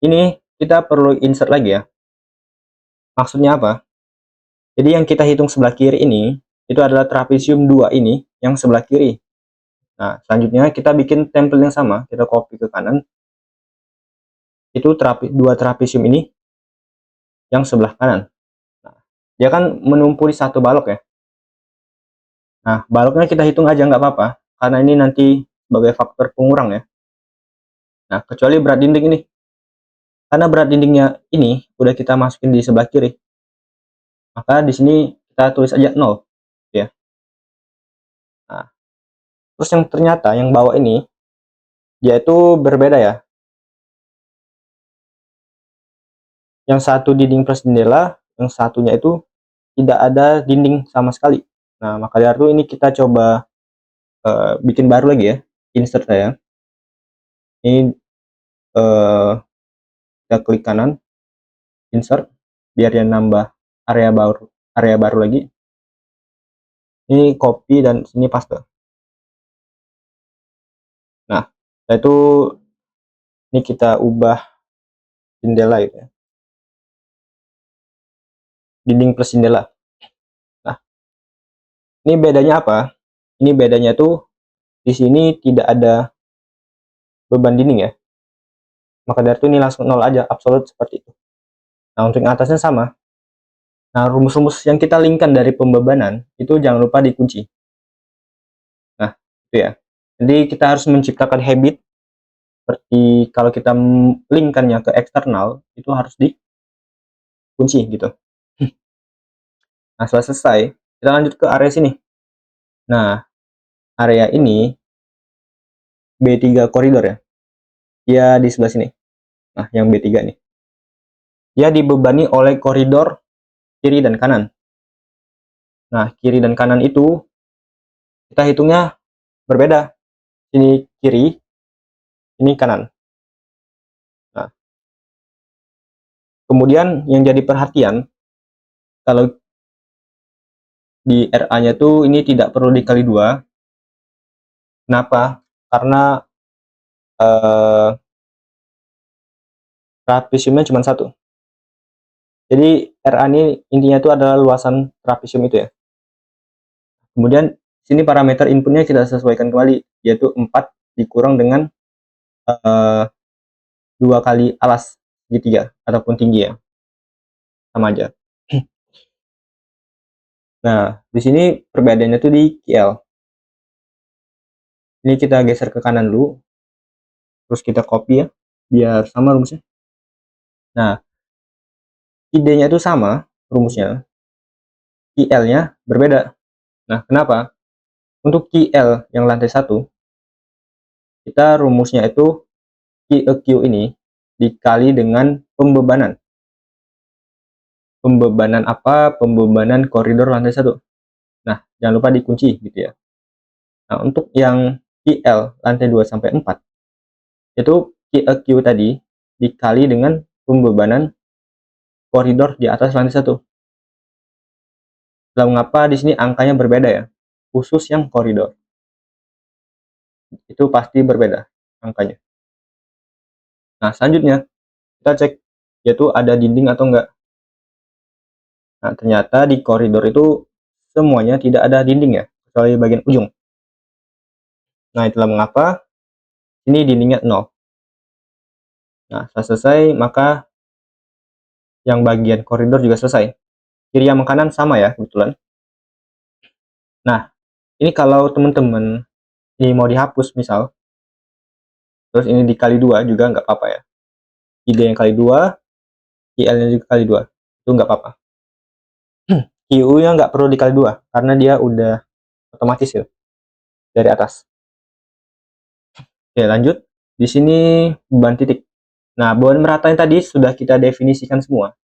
ini kita perlu insert lagi ya. Maksudnya apa? Jadi yang kita hitung sebelah kiri ini itu adalah trapesium 2 ini yang sebelah kiri. Nah, selanjutnya kita bikin template yang sama, kita copy ke kanan. Itu 2 trapesium ini yang sebelah kanan. Nah, dia kan menumpuk di satu balok ya. Nah, baloknya kita hitung aja nggak apa-apa, karena ini nanti sebagai faktor pengurang ya. Nah, kecuali berat dinding ini. Karena berat dindingnya ini udah kita masukin di sebelah kiri. Maka di sini kita tulis aja 0 ya. Nah, terus yang ternyata yang bawah ini dia itu berbeda ya. Yang satu dinding plus jendela, yang satunya itu tidak ada dinding sama sekali. Nah, maka dari itu ini kita coba bikin baru lagi ya, insert saya. Ini kita klik kanan, insert, biar dia nambah area baru lagi. Ini copy dan sini paste. Nah, setelah itu ini kita ubah jendela gitu ya. Dinding plus jendela. Nah, ini bedanya apa? Ini bedanya tuh di sini tidak ada beban dinding ya. Maka dari itu ini langsung 0 aja, absolut seperti itu. Nah, untuk yang atasnya sama. Nah, rumus-rumus yang kita linkkan dari pembebanan itu jangan lupa dikunci. Nah, itu ya. Jadi kita harus menciptakan habit seperti kalau kita linkkannya ke eksternal itu harus dikunci gitu. Nah, setelah selesai, kita lanjut ke area sini. Nah, area ini B3 koridor ya. Dia di sebelah sini. Nah, yang B3 nih. Dia dibebani oleh koridor kiri dan kanan. Nah, kiri dan kanan itu kita hitungnya berbeda. Ini kiri, ini kanan. Nah, kemudian yang jadi perhatian, kalau di RA-nya tuh ini tidak perlu dikali 2. Kenapa? Karena trapesiumnya cuma 1. Jadi RA ini intinya itu adalah luasan trapesium itu ya. Kemudian sini parameter inputnya kita sesuaikan kembali, yaitu 4 dikurang dengan 2 kali alas segitiga ataupun tinggi ya. Sama aja. Nah, di sini perbedaannya tuh di QL. Ini kita geser ke kanan dulu. Terus kita copy ya, biar sama rumusnya. Nah, idenya itu sama, rumusnya, QL-nya berbeda. Nah, kenapa? Untuk QL yang lantai 1, kita rumusnya itu QEQ ini dikali dengan pembebanan. Pembebanan apa? Pembebanan koridor lantai 1. Nah, jangan lupa dikunci gitu ya. Nah, untuk yang QL lantai 2 sampai 4, itu QEQ tadi dikali dengan pembebanan koridor di atas lantai 1. Lalu mengapa di sini angkanya berbeda ya? Khusus yang koridor. Itu pasti berbeda angkanya. Nah, selanjutnya kita cek yaitu ada dinding atau enggak. Nah, ternyata di koridor itu semuanya tidak ada dinding ya, kecuali bagian ujung. Nah, itulah mengapa ini dindingnya 0. Nah, setelah selesai, maka yang bagian koridor juga selesai. Kiri sama kanan sama ya, kebetulan. Nah, ini kalau teman-teman ini mau dihapus misal, terus ini dikali 2 juga nggak apa-apa ya. ID yang kali 2, IL-nya juga kali 2. Itu nggak apa-apa. QU-nya nggak perlu dikali 2, karena dia udah otomatis ya, dari atas. Oke, lanjut. Di sini beban titik. Nah, beban merata yang tadi sudah kita definisikan semua.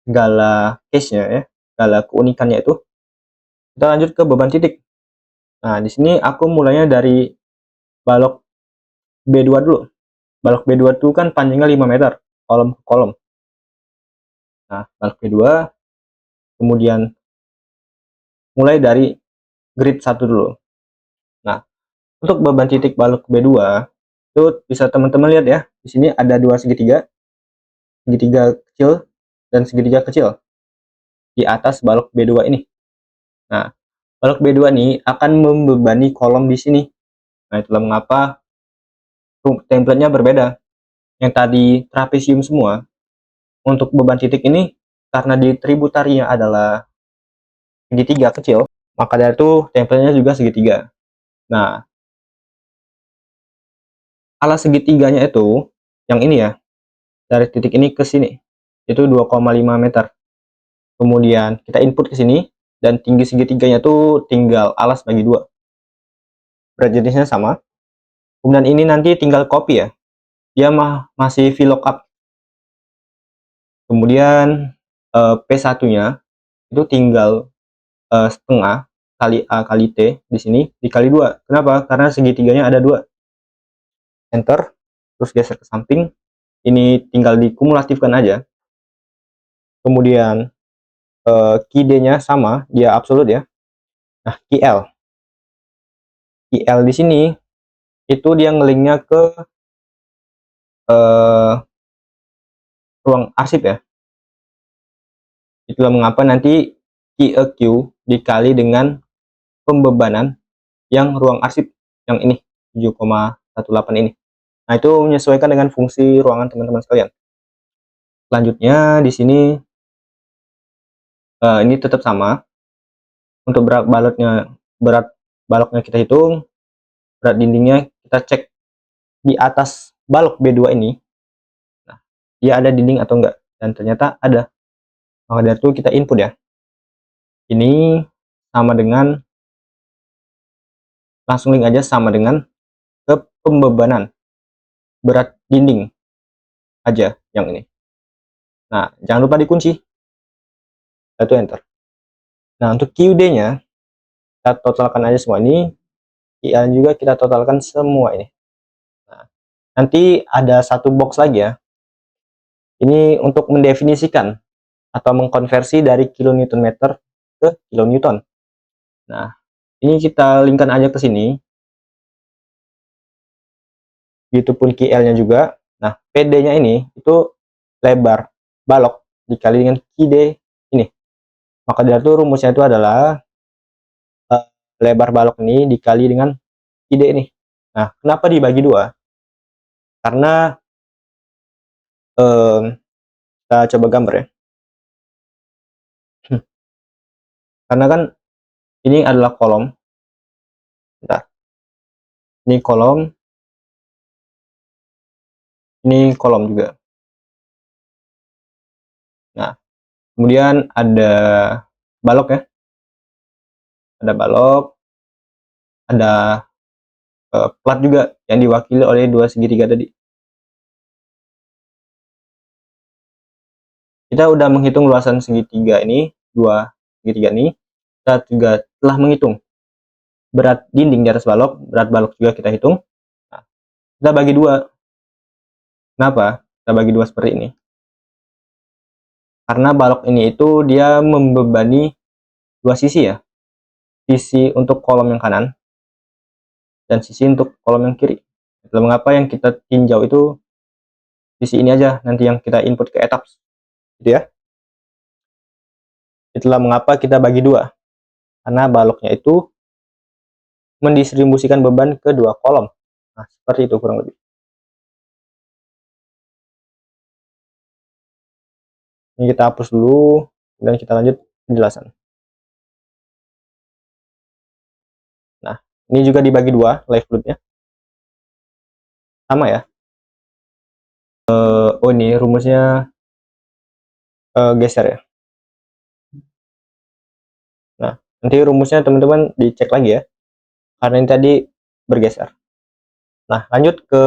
Segala case-nya ya, segala keunikannya itu. Kita lanjut ke beban titik. Nah, di sini aku mulainya dari balok B2 dulu. Balok B2 itu kan panjangnya 5 meter, kolom ke kolom. Nah, balok B2, kemudian mulai dari grid 1 dulu. Nah, untuk beban titik balok B2, itu bisa teman-teman lihat ya, di sini ada dua segitiga, segitiga kecil dan segitiga kecil di atas balok B2 ini. Nah, balok B2 ini akan membebani kolom di sini. Nah, itulah mengapa template-nya berbeda. Yang tadi trapesium semua, untuk beban titik ini karena di tributarinya adalah segitiga kecil, maka dari itu template-nya juga segitiga. Nah, alas segitiganya itu yang ini ya, dari titik ini ke sini itu 2,5 meter. Kemudian kita input ke sini dan tinggi segitiganya itu tinggal alas bagi 2. Berat jenisnya sama. Kemudian ini nanti tinggal copy ya. Dia masih VLOOKUP. Kemudian P1-nya itu tinggal setengah kali A kali T di sini dikali 2. Kenapa? Karena segitiganya ada 2. Enter, terus geser ke samping. Ini tinggal dikumulatifkan aja. Kemudian QD-nya sama, dia absolut ya. Nah, QL. QL di sini itu dia ngelinknya ke ruang arsip ya. Itulah mengapa nanti QEQ dikali dengan pembebanan yang ruang arsip yang ini 7,18 ini. Nah, itu menyesuaikan dengan fungsi ruangan teman-teman sekalian. Selanjutnya di sini ini tetap sama. Untuk berat baloknya kita hitung, berat dindingnya kita cek di atas balok B2 ini. Nah, dia ada dinding atau enggak? Dan ternyata ada. Maka dari itu kita input ya. Ini sama dengan, langsung link aja sama dengan ke pembebanan berat dinding aja yang ini. Nah, jangan lupa dikunci. Itu enter. Nah, untuk QD-nya kita totalkan aja semua ini. QL juga kita totalkan semua ini. Nah, nanti ada satu box lagi ya. Ini untuk mendefinisikan atau mengkonversi dari kilonewton meter ke kilonewton. Nah, ini kita linkkan aja ke sini. Begitupun QL-nya juga. Nah, PD-nya ini itu lebar balok dikali dengan QD ini. Maka dari itu rumusnya itu adalah lebar balok ini dikali dengan QD ini. Nah, kenapa dibagi 2? Karena kita coba gambar ya. Karena kan ini adalah kolom. Bentar. Ini kolom juga. Nah, Kemudian ada balok ya, ada balok, ada plat juga yang diwakili oleh dua segitiga tadi. Kita udah menghitung luasan segitiga ini, dua segitiga ini. Kita juga telah menghitung berat dinding di atas balok, berat balok juga kita hitung. Nah, kita bagi dua. Kenapa kita bagi dua seperti ini? Karena balok ini itu dia membebani dua sisi ya, sisi untuk kolom yang kanan dan sisi untuk kolom yang kiri. Itulah mengapa yang kita tinjau itu sisi ini aja, nanti yang kita input ke etaps, gitu ya. Itulah mengapa kita bagi dua, karena baloknya itu mendistribusikan beban ke dua kolom. Nah, seperti itu kurang lebih. Ini kita hapus dulu, dan kita lanjut penjelasan. Nah, ini juga dibagi dua live load-nya. Sama ya. Oh ini rumusnya geser ya. Nah, nanti rumusnya teman-teman dicek lagi ya, karena ini tadi bergeser. Nah, lanjut ke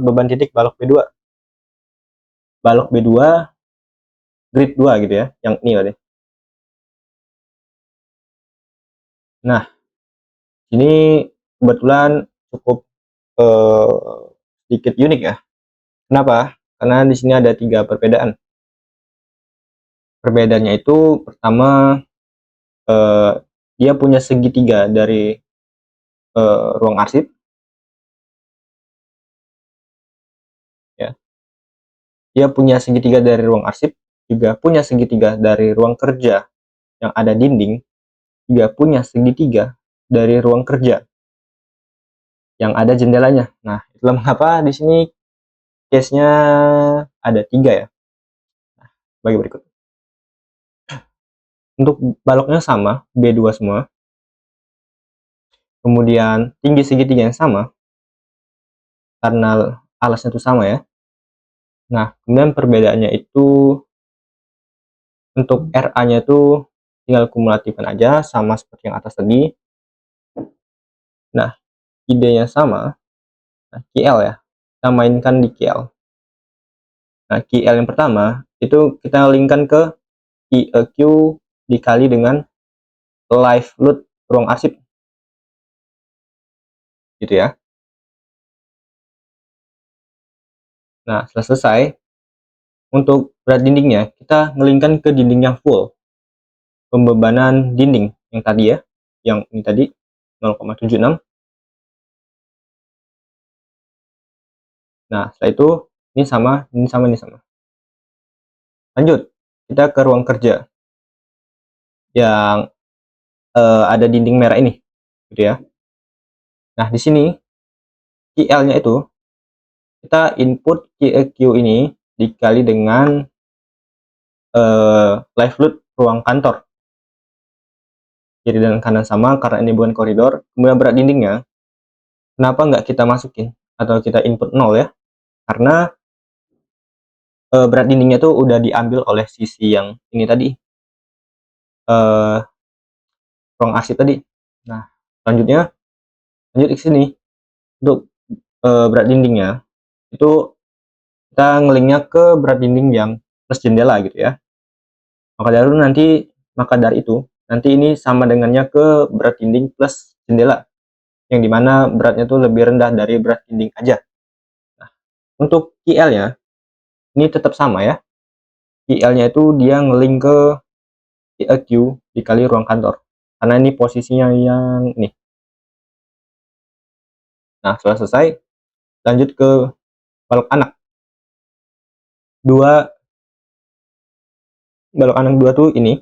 beban titik balok B2. Balok B2 grid 2 gitu ya, yang ini tadi. Nah, ini kebetulan cukup sedikit unik ya. Kenapa? Karena di sini ada 3 perbedaan. Perbedaannya itu pertama, dia punya segitiga dari ruang arsip ya. Dia punya segitiga dari ruang arsip, juga punya segitiga dari ruang kerja yang ada dinding, juga punya segitiga dari ruang kerja yang ada jendelanya. Nah, itulah mengapa di sini case-nya ada 3 ya. Nah, bagi berikut. Untuk baloknya sama, B2 semua. Kemudian tinggi segitiga yang sama, karena alasnya itu sama ya. Nah, kemudian perbedaannya itu untuk RA-nya itu tinggal kumulatifkan aja, sama seperti yang atas tadi. Nah, idenya sama. Nah, QL ya, kita mainkan di QL. Nah, QL yang pertama itu kita linkkan ke IEQ dikali dengan live load ruang arsip, gitu ya. Nah, setelah selesai, untuk berat dindingnya kita ngelingkan ke dinding yang full, pembebanan dinding yang tadi ya, yang ini tadi 0,76. Nah, setelah itu ini sama, ini sama, ini sama. Lanjut, kita ke ruang kerja yang ada dinding merah ini, gitu ya. Nah, di sini QL-nya itu kita input QEQ ini dikali dengan live load ruang kantor, kiri dan kanan sama karena ini bukan koridor. Kemudian berat dindingnya, kenapa nggak kita masukin atau kita input 0 ya, karena berat dindingnya tuh udah diambil oleh sisi yang ini tadi, ruang arsip tadi. Nah, selanjutnya lanjut ke sini. Untuk berat dindingnya itu kita ngelinknya ke berat dinding yang plus jendela gitu ya. Maka dari itu nanti ini sama dengannya ke berat dinding plus jendela, yang dimana beratnya tuh lebih rendah dari berat dinding aja. Nah, untuk QL-nya ini tetap sama ya. QL-nya itu dia ngelink ke QEQ dikali ruang kantor, karena ini posisinya yang ini. Nah, setelah selesai, lanjut ke balok anak. Balok anak 2 tuh ini.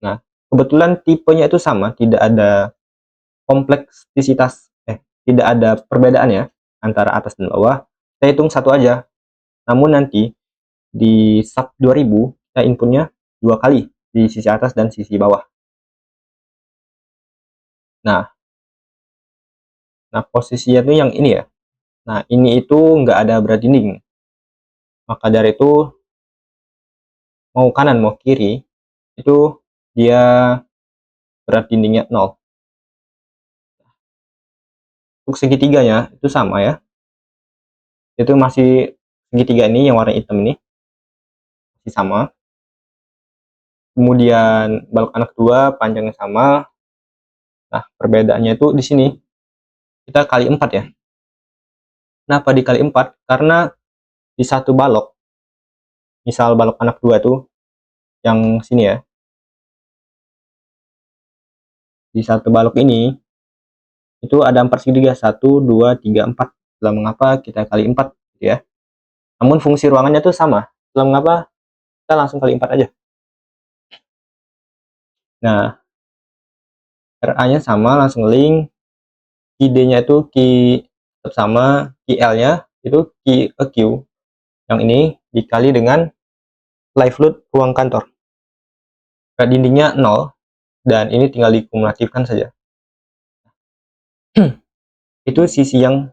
Nah, kebetulan tipenya itu sama, tidak ada kompleksitas, tidak ada perbedaan ya antara atas dan bawah. Saya hitung satu aja. Namun nanti di sub 2000 kita inputnya 2 kali di sisi atas dan sisi bawah. Nah, posisinya tuh yang ini ya. Nah, ini itu nggak ada berat dinding. Maka dari itu mau kanan mau kiri, itu dia berat dindingnya 0. Untuk segitiganya itu sama ya, itu masih segitiga ini yang warna hitam ini masih sama. Kemudian balok anak 2 panjangnya sama. Nah, perbedaannya itu di sini kita kali 4 ya. Kenapa dikali 4? Karena di satu balok, misal balok anak 2 tuh yang sini ya, di satu balok ini itu ada 4 segitiga, 1 2 3 4. Itulah mengapa kita kali 4 gitu ya. Namun fungsi ruangannya tuh sama. Itulah mengapa kita langsung kali 4 aja. Nah, RA-nya sama, langsung link. ID-nya itu key tetap sama, key L-nya itu key Q yang ini dikali dengan live load ruang kantor. Berat dindingnya 0 dan ini tinggal dikumulatifkan saja. Itu sisi yang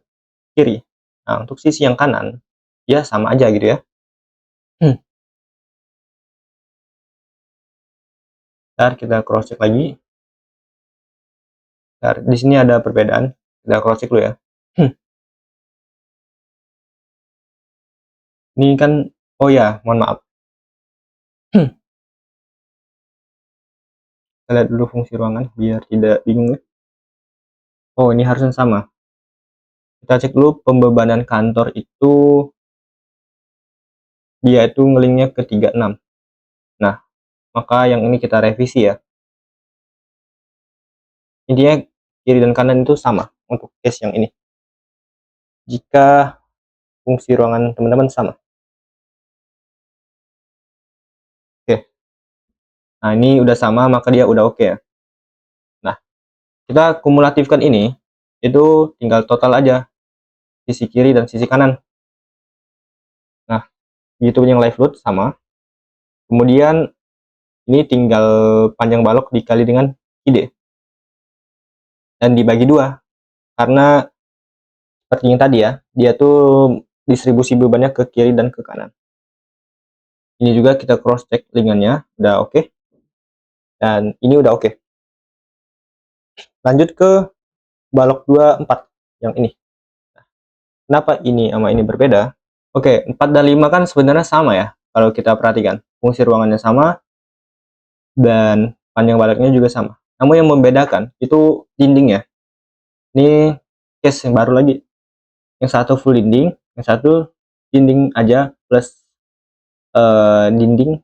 kiri. Nah, untuk sisi yang kanan ya sama aja gitu ya. Ntar kita cross check lagi. Ntar di sini ada perbedaan. Kita cross check dulu ya. Ini kan, oh ya, mohon maaf. Kita lihat dulu fungsi ruangan biar tidak bingung ya. Oh, ini harusnya sama. Kita cek dulu pembebanan kantor itu dia itu ngelingnya ke 36. Nah, maka yang ini kita revisi ya. Intinya kiri dan kanan itu sama untuk case yang ini. Jika fungsi ruangan teman-teman sama. Oke. Nah, ini udah sama maka dia udah oke ya. Nah, kita kumulatifkan ini itu tinggal total aja sisi kiri dan sisi kanan. Nah, begitu yang live load sama. Kemudian ini tinggal panjang balok dikali dengan ID dan dibagi 2 karena seperti yang tadi ya, dia tuh distribusi bebannya ke kiri dan ke kanan. Ini juga kita cross check lingannya udah oke. Dan ini udah oke. Lanjut ke balok 24 yang ini. Kenapa ini sama ini berbeda? Oke, 4 dan 5 kan sebenarnya sama ya kalau kita perhatikan. Fungsi ruangannya sama dan panjang baloknya juga sama. Namun yang membedakan itu dindingnya. Ini case yang baru lagi. Yang satu full dinding, yang satu dinding aja plus dinding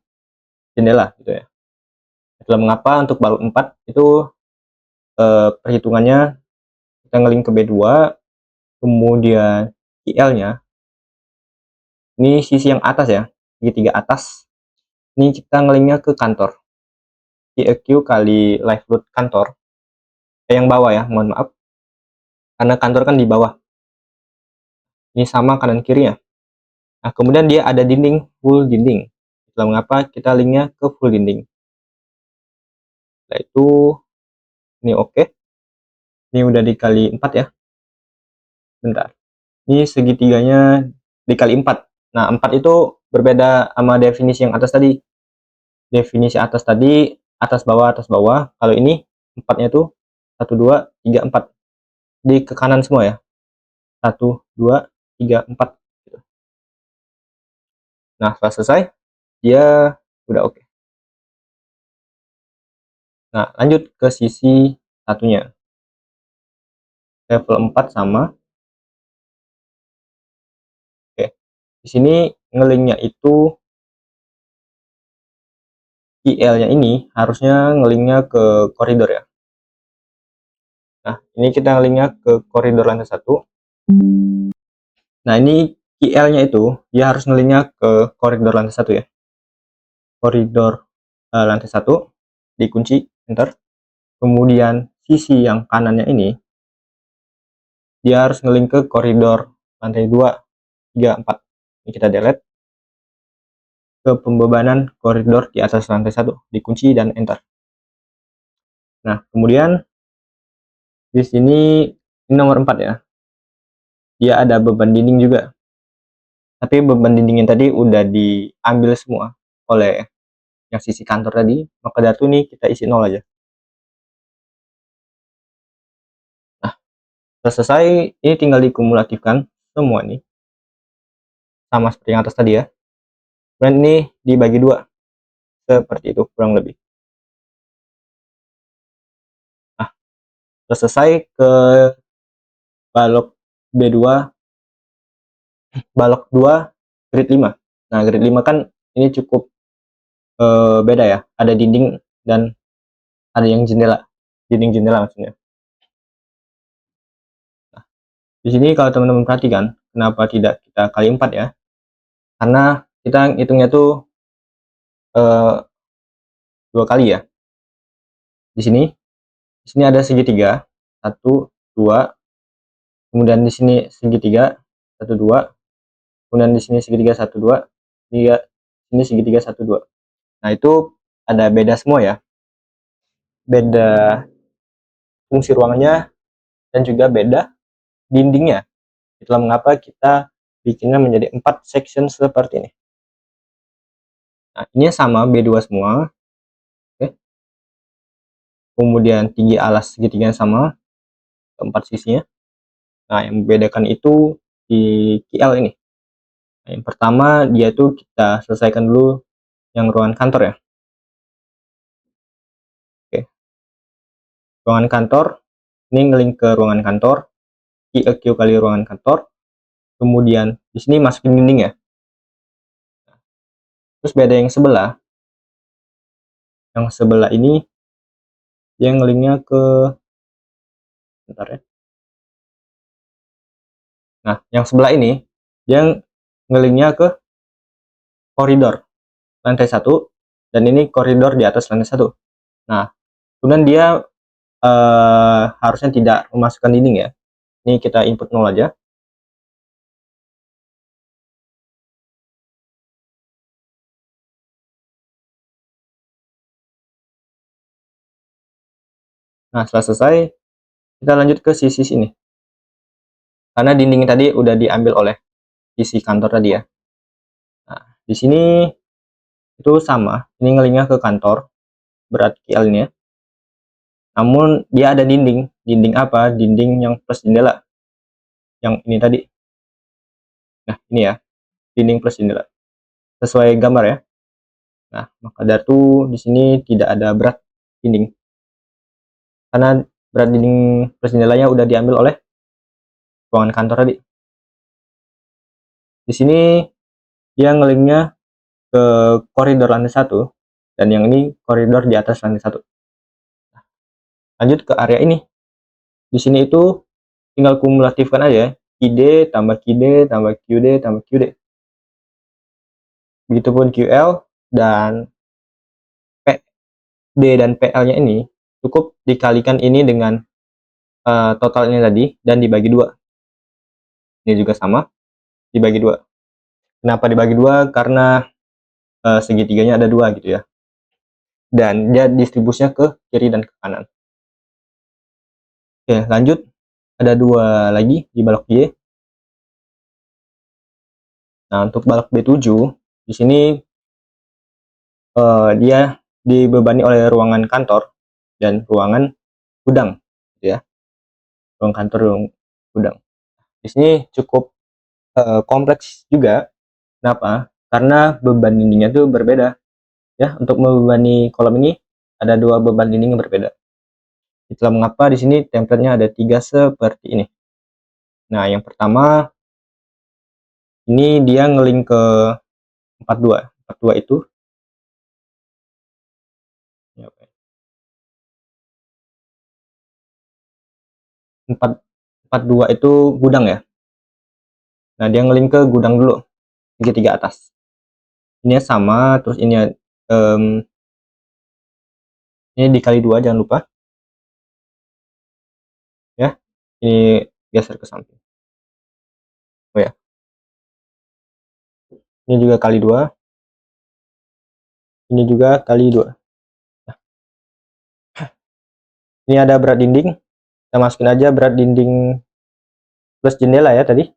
jendela gitu ya. Itulah mengapa untuk balok 4 itu perhitungannya kita ngeling ke B2, kemudian IL-nya ini sisi yang atas ya, segitiga atas. Ini kita ngelingnya ke kantor. IEQ kali live load kantor. Yang bawah ya, mohon maaf. Karena kantor kan di bawah. Ini sama kanan kiri ya. Nah, kemudian dia ada dinding, full dinding. Itulah mengapa kita linknya ke full dinding. Nah, itu ini oke. Ini udah dikali 4 ya. Bentar. Ini segitiganya dikali 4. Nah, 4 itu berbeda sama definisi yang atas tadi. Definisi atas tadi atas bawah atas bawah. Kalau ini 4-nya tuh 1 2 3 4. Di ke kanan semua ya. 1 2 3 4 gitu. Nah, setelah selesai dia udah oke. Nah, lanjut ke sisi satunya. Level 4 sama. Oke. Di sini ngelingnya itu IL-nya ini harusnya ngelingnya ke koridor ya. Nah, ini kita ngelingnya ke koridor lantai 1. Nah, ini IL-nya itu dia harus ngelingnya ke koridor lantai 1 ya. Koridor lantai 1 dikunci enter. Kemudian sisi yang kanannya ini dia harus ngeling ke koridor lantai 2 3 4. Ini kita delete ke pembebanan koridor di atas lantai 1, dikunci dan enter. Nah, kemudian di sini ini nomor 4 ya. Dia ada beban dinding juga. Tapi beban dinding yang tadi udah diambil semua oleh yang sisi kantor tadi, maka dari itu nih kita isi 0 aja. Nah, setelah selesai, ini tinggal dikumulatifkan semua nih, sama seperti yang atas tadi ya. Dan ini dibagi 2, seperti itu kurang lebih. Nah, setelah selesai ke balok B2, balok 2 grid 5. Nah, grid 5 kan ini cukup beda ya, ada dinding dan ada yang jendela, dinding jendela maksudnya. Nah, di sini kalau teman-teman perhatikan, kenapa tidak kita kali 4 ya? Karena kita hitungnya tuh 2 kali ya. Di sini ada segitiga, 1, 2, kemudian di sini segitiga, 1, 2, kemudian di sini segitiga, 1, 2, di sini segitiga, 1, 2. Nah, itu ada beda semua ya. Beda fungsi ruangannya dan juga beda dindingnya. Itulah mengapa kita bikinnya menjadi 4 section seperti ini. Nah, ini sama B2 semua. Oke. Kemudian tinggi alas segitiga sama keempat sisinya. Nah, yang membedakan itu di KL ini. Nah, yang pertama dia tuh kita selesaikan dulu yang ruangan kantor ya. Oke. Ruangan kantor ini ngelink ke ruangan kantor, IEQ kali ruangan kantor. Kemudian di sini masukin dinding ya. Terus beda yang sebelah. Yang sebelah ini dia ngelinknya ke, bentar ya. Nah, yang sebelah ini dia ngelinknya ke koridor lantai 1 dan ini koridor di atas lantai 1. Nah, kemudian dia harusnya tidak memasukkan dinding ya. Ini kita input 0 aja. Nah, setelah selesai kita lanjut ke sisi sini. Karena dinding tadi udah diambil oleh sisi kantor tadi ya. Nah, di sini itu sama, ini ngelinknya ke kantor, berat KL-nya. Namun dia ada dinding. Dinding apa? Dinding yang plus jendela. Yang ini tadi. Nah, ini ya. Dinding plus jendela. Sesuai gambar ya. Nah, maka dari itu di sini tidak ada berat dinding. Karena berat dinding plus jendelanya udah diambil oleh ruangan kantor tadi. Di sini dia ngelinknya ke koridor lantai 1 dan yang ini koridor di atas lantai 1. Lanjut ke area ini. Di sini itu tinggal kumulatifkan aja, QD tambah QD tambah QD tambah QD. Begitupun QL dan PD dan PL-nya ini cukup dikalikan ini dengan totalnya tadi dan dibagi 2. Ini juga sama, dibagi 2. Kenapa dibagi 2? Karena segitiganya ada 2 gitu ya. Dan dia distribusinya ke kiri dan ke kanan. Oke, lanjut. Ada 2 lagi di balok Y. Nah, untuk balok B7 di sini dia dibebani oleh ruangan kantor dan ruangan gudang gitu ya. Ruang kantor, ruang gudang. Di sini cukup kompleks juga. Kenapa? Karena beban dindingnya itu berbeda. Ya, untuk membebani kolom ini ada 2 beban dinding yang berbeda. Itulah mengapa di sini template-nya ada 3 seperti ini. Nah, yang pertama ini dia ngelink ke 42. 42 itu 42 itu gudang ya. Nah, dia ngelink ke gudang dulu, segitiga atas. Ini sama, terus ini dikali 2 jangan lupa. Ya, ini geser ke samping. Oh ya. Ini juga kali 2. Ini juga kali 2. Nah, ini ada berat dinding. Kita masukin aja berat dinding plus jendela ya tadi.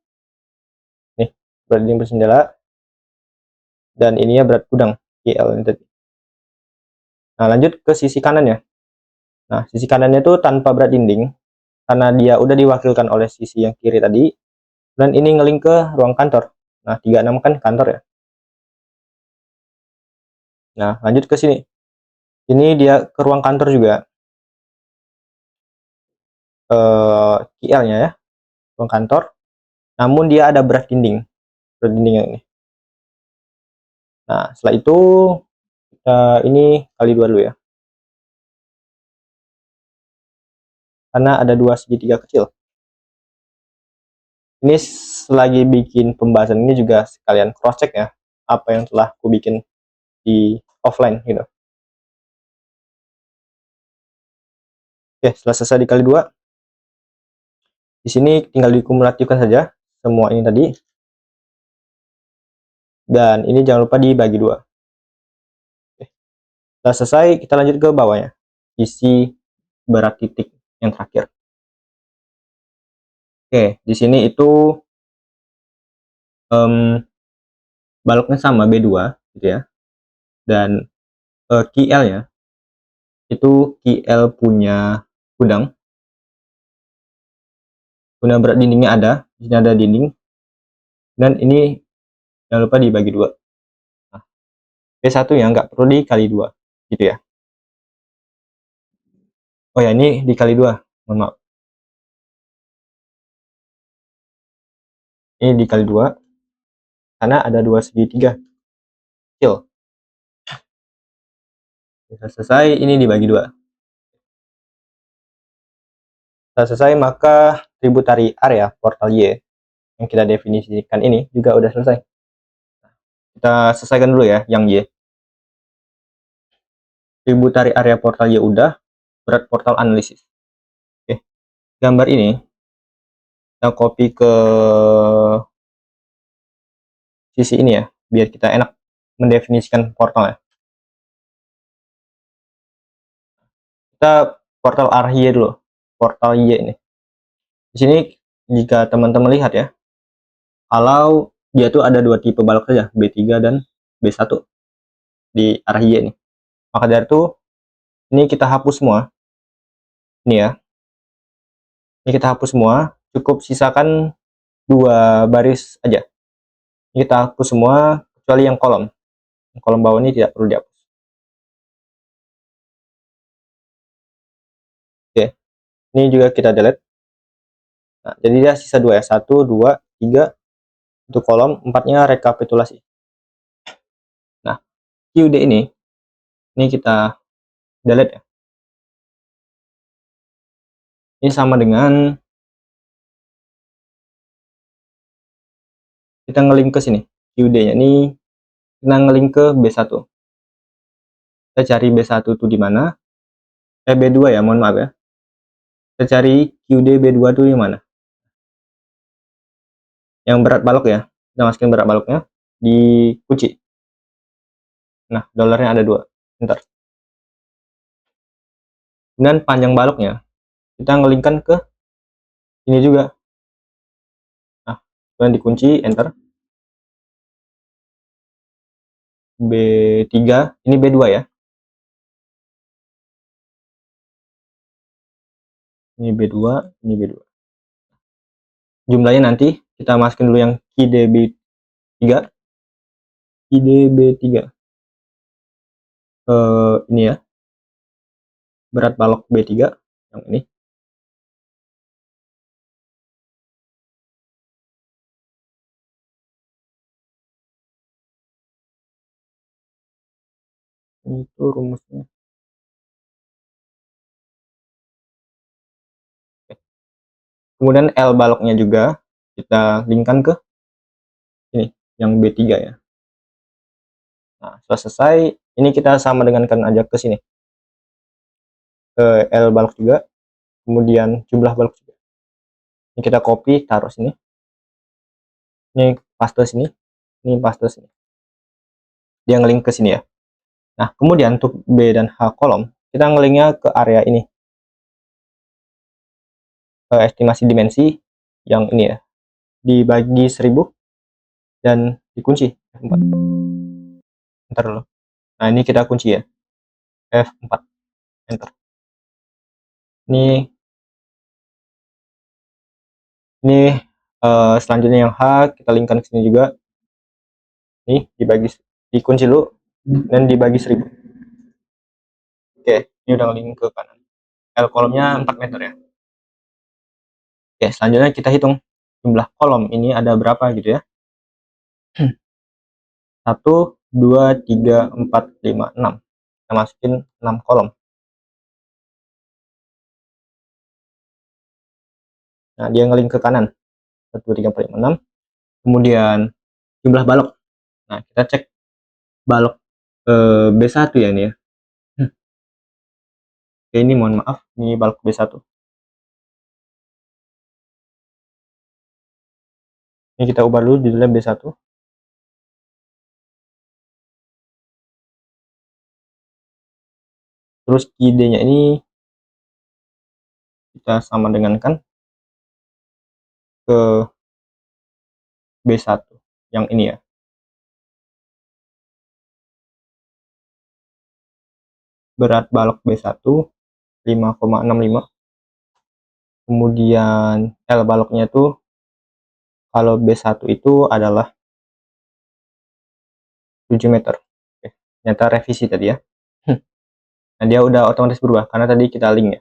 Nih, berat dinding plus jendela. Dan ininya berat gudang, GL ini tadi. Nah, lanjut ke sisi kanan ya. Nah, sisi kanannya itu tanpa berat dinding, karena dia udah diwakilkan oleh sisi yang kiri tadi, dan ini ngelink ke ruang kantor. Nah, 36 kan kantor ya. Nah, lanjut ke sini. Ini dia ke ruang kantor juga. QL-nya ya, ruang kantor. Namun dia ada berat dinding yang ini. Nah, setelah itu kita ini kali 2 dulu ya. Karena ada 2 segitiga kecil. Ini selagi bikin pembahasan ini juga sekalian cross check ya, apa yang telah aku bikin di offline gitu. Oke, setelah selesai dikali 2, di sini tinggal dikumulatifkan saja semua ini tadi. Dan ini jangan lupa dibagi 2. Oke. Setelah selesai, kita lanjut ke bawahnya. Isi berat titik yang terakhir. Oke, di sini itu baloknya sama B2 gitu ya. Dan QL-nya itu QL punya gudang. Guna berat dindingnya ada, di sini ada dinding. Dan ini jangan lupa dibagi 2. Nah, B1 ya nggak perlu dikali 2 gitu ya. Oh ya, ini dikali 2, mohon maaf. Ini dikali 2 karena ada 2 segitiga kecil. Bisa selesai, ini dibagi 2. Setelah selesai, maka tributary area portal Y yang kita definisikan ini juga udah selesai. Kita selesaikan dulu ya yang Y. Tributary area portal Y udah, berat portal analisis. Oke, gambar ini kita copy ke sisi ini ya, biar kita enak mendefinisikan portal ya. Kita portal arah Y dulu, portal Y ini. Di sini jika teman-teman lihat ya, kalau dia tuh ada 2 tipe balok saja, B3 dan B1 di arah Y ini. Maka dari itu ini kita hapus semua. Ini ya. Ini kita hapus semua, cukup sisakan 2 baris aja. Ini kita hapus semua kecuali yang kolom. Yang kolom bawah ini tidak perlu dihapus. Oke. Ini juga kita delete. Nah, jadi dia sisa 2 ya. 1, 2, 3 untuk kolom, 4-nya rekapitulasi. Nah, QD ini kita delete ya. Ini sama dengan kita ngelink ke sini. QD-nya ini kita ngelink ke B1. Kita cari B1 itu di mana? B2 ya, mohon maaf ya. Kita cari QD B2 itu di mana? Yang berat balok ya. Kita masukin berat baloknya di kunci. Nah, dolarnya ada 2. Bentar. Dan panjang baloknya kita ngelingkan ke ini juga. Nah, kemudian dikunci, enter. B3, ini B2 ya. Ini B2, ini B2. Jumlahnya nanti kita masukin dulu yang KID B3. KID B3. Ini ya. Berat balok B3 yang ini. Itu rumusnya. Kemudian L baloknya juga kita linkkan ke ini yang B3 ya. Nah, setelah selesai, ini kita sama dengankan aja ke sini. Ke L balok juga, kemudian jumlah balok juga. Ini kita copy, taruh sini. Ini paste sini, ini paste sini. Dia ngelink ke sini ya. Nah, kemudian untuk B dan H kolom, kita ngelinknya ke area ini. Ke estimasi dimensi yang ini ya. Dibagi 1000 dan dikunci 4. Ntar dulu. Nah, ini kita kunci ya. F4, enter. Ini selanjutnya yang H kita linkkan ke sini juga. Nih dikunci dulu dan dibagi 1000. Oke, ini udah link ke kanan. L kolomnya 4 meter ya. Oke, selanjutnya kita hitung jumlah kolom ini ada berapa gitu ya. 1, 2, 3, 4, 5, 6. Kita masukin 6 kolom. Nah, dia ngelink ke kanan. 1, 2, 3, 4, 5, 6. Kemudian jumlah balok. Nah, kita cek balok B1 ya ini ya. Oke, ini mohon maaf, ini balok B1. Ini kita ubah dulu judulnya B1. Terus ID-nya ini kita sama dengankan ke B1 yang ini ya. Berat balok B1 5,65. Kemudian L baloknya tuh kalau B1 itu adalah 7 meter. Oke, ternyata revisi tadi ya. Nah, dia udah otomatis berubah karena tadi kita link ya.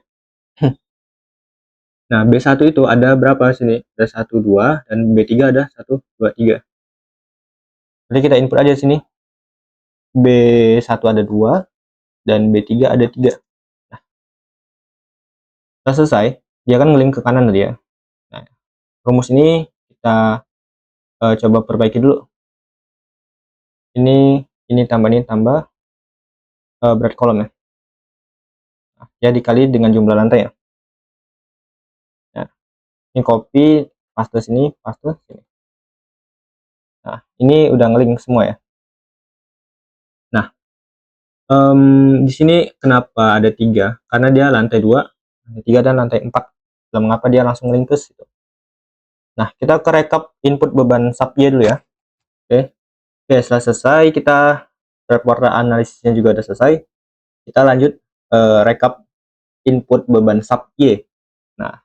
Nah, B1 itu ada berapa sini? Ada 1, 2, dan B3 ada 1, 2, 3. Jadi kita input aja sini. B1 ada 2 dan B3 ada 3. Nah, setelah selesai, dia kan ngelink ke kanan tadi ya. Nah, rumus ini kita coba perbaiki dulu. Ini tambah berat kolom ya. Nah, ya dikali dengan jumlah lantai ya. Nah, ini copy, paste sini, paste sini. Nah, ini udah ngelink semua ya. Nah, di sini kenapa ada 3? Karena dia lantai 2, lantai 3, dan lantai 4. Lah mengapa dia langsung link ke situ? Nah, kita ke rekap input beban sub Y dulu ya. Oke. Oke, setelah selesai kita report analisisnya juga udah selesai. Kita lanjut rekap input beban sub Y. Nah,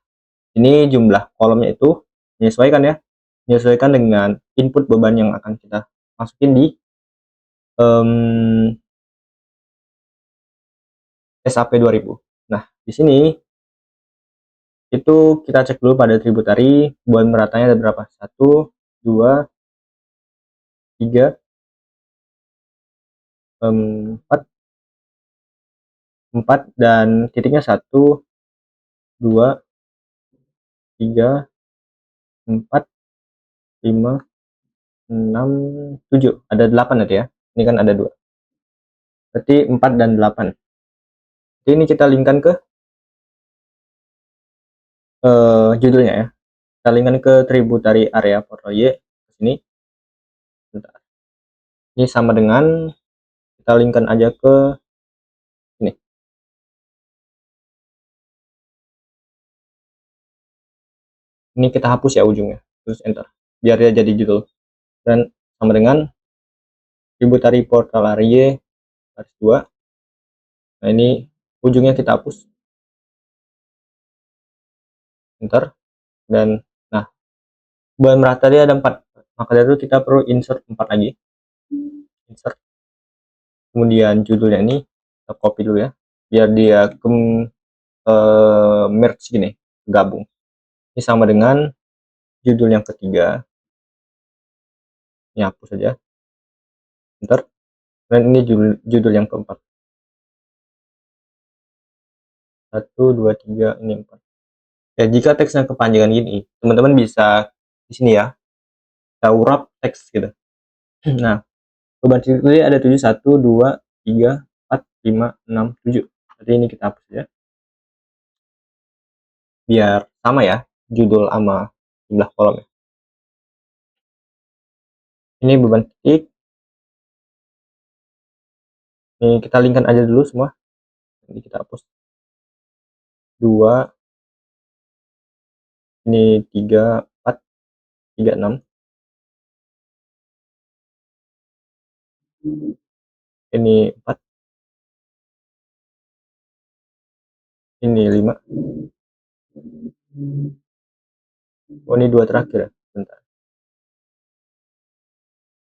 ini jumlah kolomnya itu menyesuaikan ya. Menyesuaikan dengan input beban yang akan kita masukin di SAP 2000. Nah, di sini itu kita cek dulu pada tributary beban meratanya ada berapa? 1, 2, 3, 4, 4, dan titiknya 1, 2, 3, 4, 5, 6, 7. Ada 8 tadi ya. Ini kan ada 2. Berarti 4 dan 8. Jadi ini kita linkkan ke judulnya ya. Kita linkkan ke tributary area portal Y sini. Bentar. Ini sama dengan kita linkkan aja ke ini. Ini kita hapus ya ujungnya. Terus enter. Biar dia jadi judul. Dan sama dengan tributary portal area garis 2. Nah, ini ujungnya kita hapus. Enter. Dan nah, beban merata dia ada 4. Maka dari itu kita perlu insert 4 lagi. Insert. Kemudian judulnya ini kita copy dulu ya. Biar dia merge gini, gabung. Ini sama dengan judul yang ketiga. Ini hapus saja. Enter. Dan ini judul yang keempat. 1, 2, 3, ini 4. Ya, jika teksnya kepanjangan gini, teman-teman bisa di sini ya, kita urap teks gitu. Nah, beban ini ada 7, 1, 2, 3, 4, 5, 6, 7. Jadi ini kita hapus ya. Biar sama ya, judul sama jumlah kolom ya. Ini beban titik. Ini kita linkkan aja dulu semua. Jadi kita hapus. 2, ini 3, 4, 3, 6. Ini 4, ini 5. Oh, ini 2 terakhir ya. Bentar.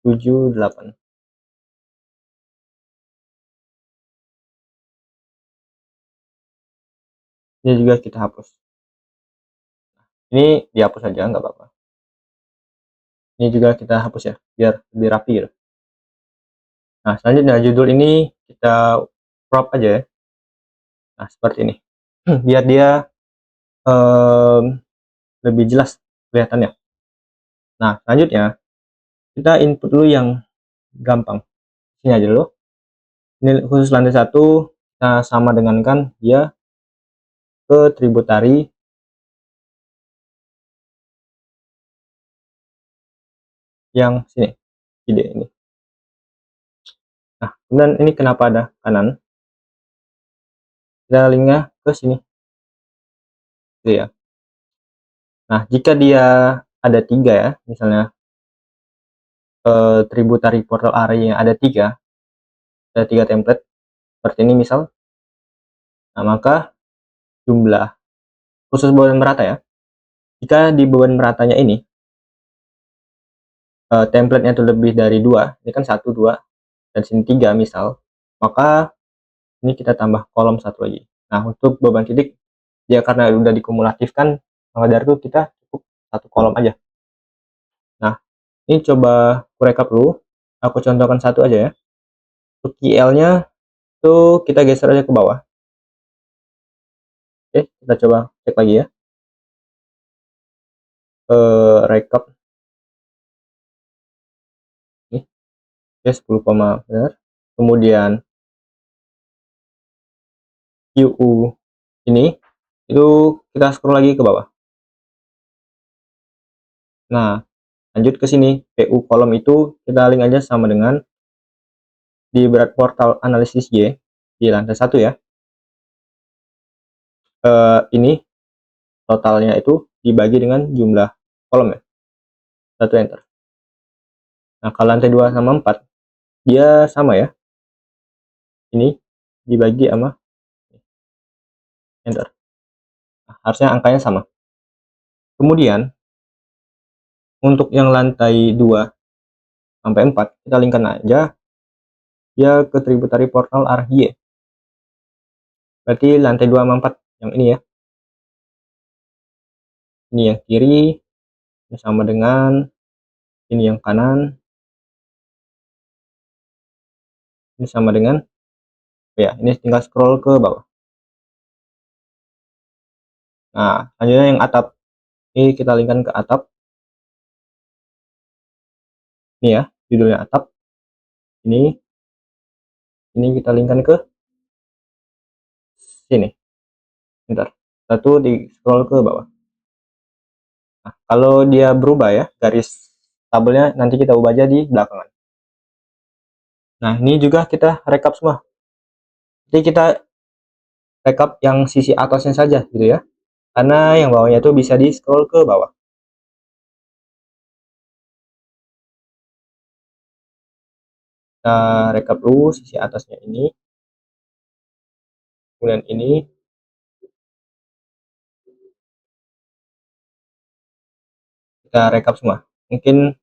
7, 8. Ini juga kita hapus. Ini dihapus aja, nggak apa-apa. Ini juga kita hapus ya, biar lebih rapi gitu. Nah, selanjutnya judul ini kita crop aja ya. Nah, seperti ini. Biar dia lebih jelas kelihatannya. Nah, selanjutnya kita input dulu yang gampang. Sini aja dulu. Ini khusus lantai 1, kita sama dengankan dia ke tributary yang sini, ide ini. Nah, kemudian ini kenapa ada kanan? Kita linknya ke sini, gitu ya. Nah, jika dia ada 3 ya, misalnya tributary portal array yang ada 3 template seperti ini misal. Nah, maka jumlah khusus beban merata ya. Jika di beban meratanya ini template-nya itu lebih dari 2, ini kan 1, 2, dan sini 3 misal, maka ini kita tambah kolom 1 lagi. Nah, untuk beban titik ya karena udah dikumulatifkan, maka dari itu kita cukup 1 kolom aja. Nah, ini coba aku rekap dulu. Aku contohkan satu aja ya. Untuk QL-nya itu kita geser aja ke bawah. Oke, kita coba cek lagi ya. Rekap. Nih, ya 10, benar. Kemudian QU ini itu kita scroll lagi ke bawah. Nah, lanjut ke sini. PU kolom itu kita link aja sama dengan di berat portal analisis Y di lantai 1 ya. Ini totalnya itu dibagi dengan jumlah kolom ya. 1 enter. Nah, kalau lantai 2 sama 4 dia sama ya. Ini dibagi sama enter. Nah, harusnya angkanya sama. Kemudian untuk yang lantai 2 sampai 4 kita linkkan aja dia ke tributary portal arah Y. Berarti lantai 2 sama 4 yang ini ya. Ini yang kiri ini sama dengan ini yang kanan. Ini sama dengan ya, ini tinggal scroll ke bawah. Nah, selanjutnya yang atap. Ini kita linkkan ke atap. Ini ya, judulnya atap. Ini kita linkkan ke sini. Bentar. Satu di scroll ke bawah. Nah, kalau dia berubah ya, garis tabelnya nanti kita ubah jadi belakangan. Nah, ini juga kita rekap semua. Jadi kita rekap yang sisi atasnya saja gitu ya. Karena yang bawahnya itu bisa di scroll ke bawah. Kita rekap dulu sisi atasnya ini. Kemudian ini kita rekap semua. Mungkin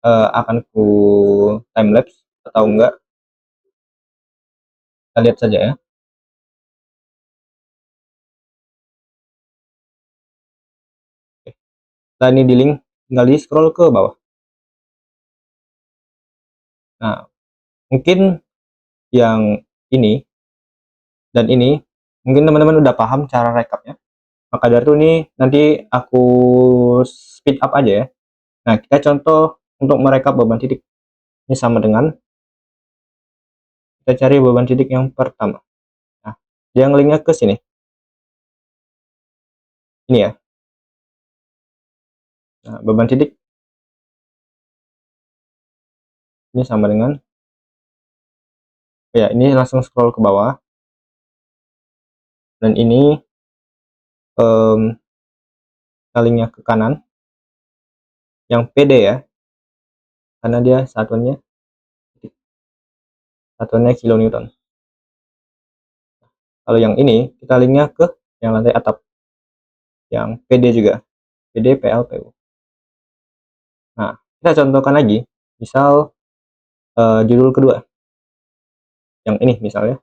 akan ku time lapse atau enggak, kita lihat saja ya. Oke. Setelah ini di link, tinggal di scroll ke bawah. Nah, mungkin yang ini dan ini mungkin teman-teman udah paham cara rekapnya. Maka dari itu ini nanti aku speed up aja ya. Nah, kita contoh untuk merekap beban titik. Ini sama dengan kita cari beban titik yang pertama. Nah, dia linknya ke sini. Ini ya. Nah, beban titik ini sama dengan ya, ini langsung scroll ke bawah. Dan ini linknya ke kanan. Yang PD ya. Karena dia satuannya kilonewton. Kalau yang ini kita linknya ke yang lantai atap, yang PD juga, PD, PL, PU. Nah, kita contohkan lagi, misal judul kedua, yang ini misalnya,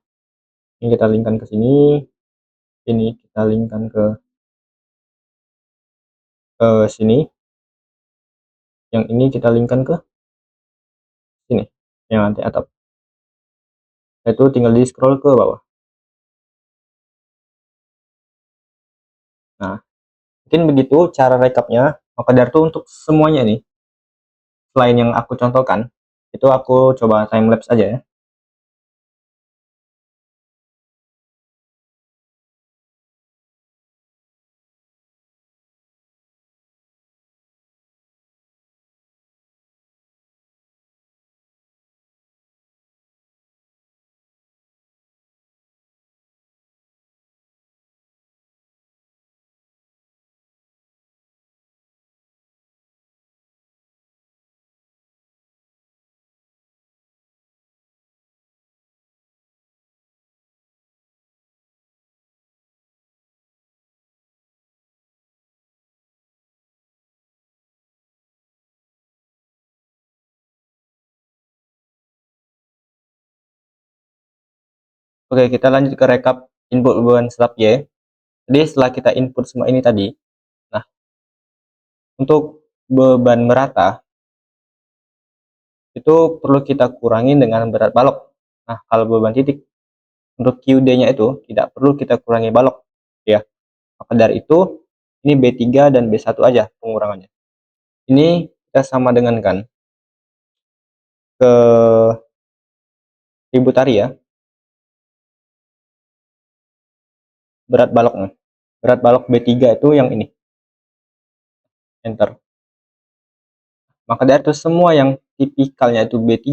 ini kita linkkan ke sini, ini kita linkkan ke sini, yang ini kita linkkan ke sini, yang lantai atap. Itu tinggal di scroll ke bawah. Nah, mungkin begitu cara rekapnya. Maka dari itu untuk semuanya nih, selain yang aku contohkan, itu aku coba time lapse aja ya. Oke, kita lanjut ke rekap input beban staf Y. Jadi setelah kita input semua ini tadi, nah untuk beban merata itu perlu kita kurangi dengan berat balok. Nah, kalau beban titik untuk QD-nya itu tidak perlu kita kurangi balok ya. Maka dari itu ini B3 dan B1 aja pengurangannya. Ini kita sama dengan kan ke tributari ya, berat baloknya. Berat balok B3 itu yang ini. Enter. Maka dari itu semua yang tipikalnya itu B3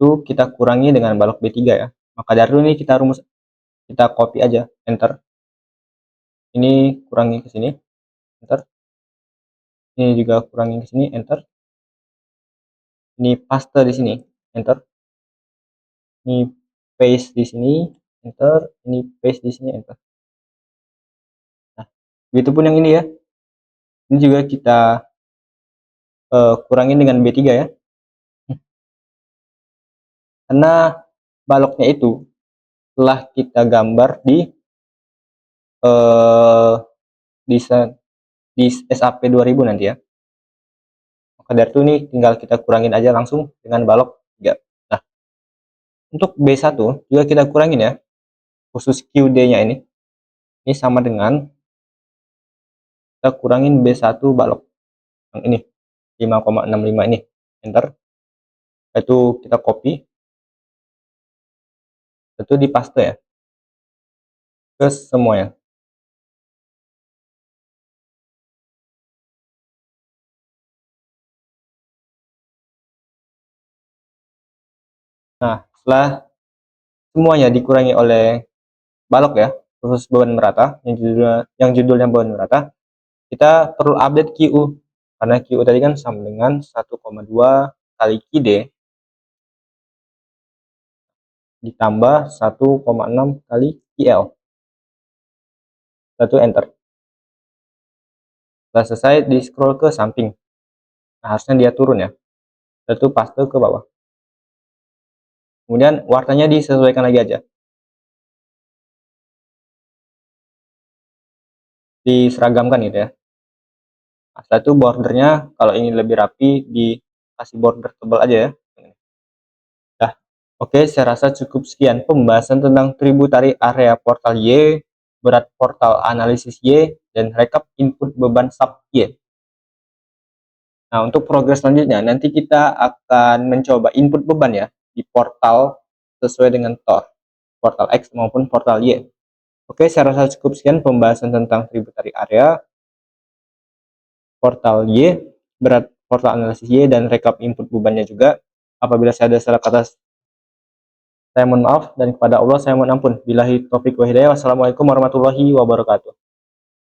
itu kita kurangi dengan balok B3 ya. Maka dari itu ini kita copy aja, enter. Ini kurangi ke sini, enter. Ini juga kurangi ke sini, enter. Ini paste di sini, enter. Ini paste di sini, enter. Ini paste di sini, enter. Nah, begitupun yang ini ya. Ini juga kita kurangin dengan B3 ya. Karena baloknya itu telah kita gambar eh, di di SAP 2000 nanti ya. Maka dari itu ini tinggal kita kurangin aja langsung dengan balok 3. Nah, untuk B1 juga kita kurangin ya. Khusus QD-nya ini. Ini sama dengan kita kurangin B1 balok. Yang ini 5,65 ini. Enter. Itu kita copy. Itu di paste ya. Ke semuanya. Nah, setelah semuanya dikurangi oleh balok ya, khusus beban merata, yang judulnya beban merata, kita perlu update QU. Karena QU tadi kan sama dengan 1,2 kali QD ditambah 1,6 kali QL. Lalu enter. Setelah selesai di scroll ke samping. Nah, harusnya dia turun ya. Lalu paste ke bawah. Kemudian warnanya disesuaikan lagi aja. Diseragamkan gitu ya. Nah, setelah itu bordernya kalau ingin lebih rapi dikasih border tebal aja ya. Nah, oke, saya rasa cukup sekian pembahasan tentang tributary area portal Y, berat portal analisis Y, dan rekap input beban sub Y. Nah, untuk progres selanjutnya, nanti kita akan mencoba input beban ya, di portal sesuai dengan TOR, portal X maupun portal Y. Oke, saya rasa cukup sekian pembahasan tentang tributary area, portal Y, berat portal analisis Y, dan rekap input bebannya juga. Apabila saya ada salah kata, saya mohon maaf, dan kepada Allah saya mohon ampun. Billahi taufiq wa hidayah. Wassalamualaikum warahmatullahi wabarakatuh.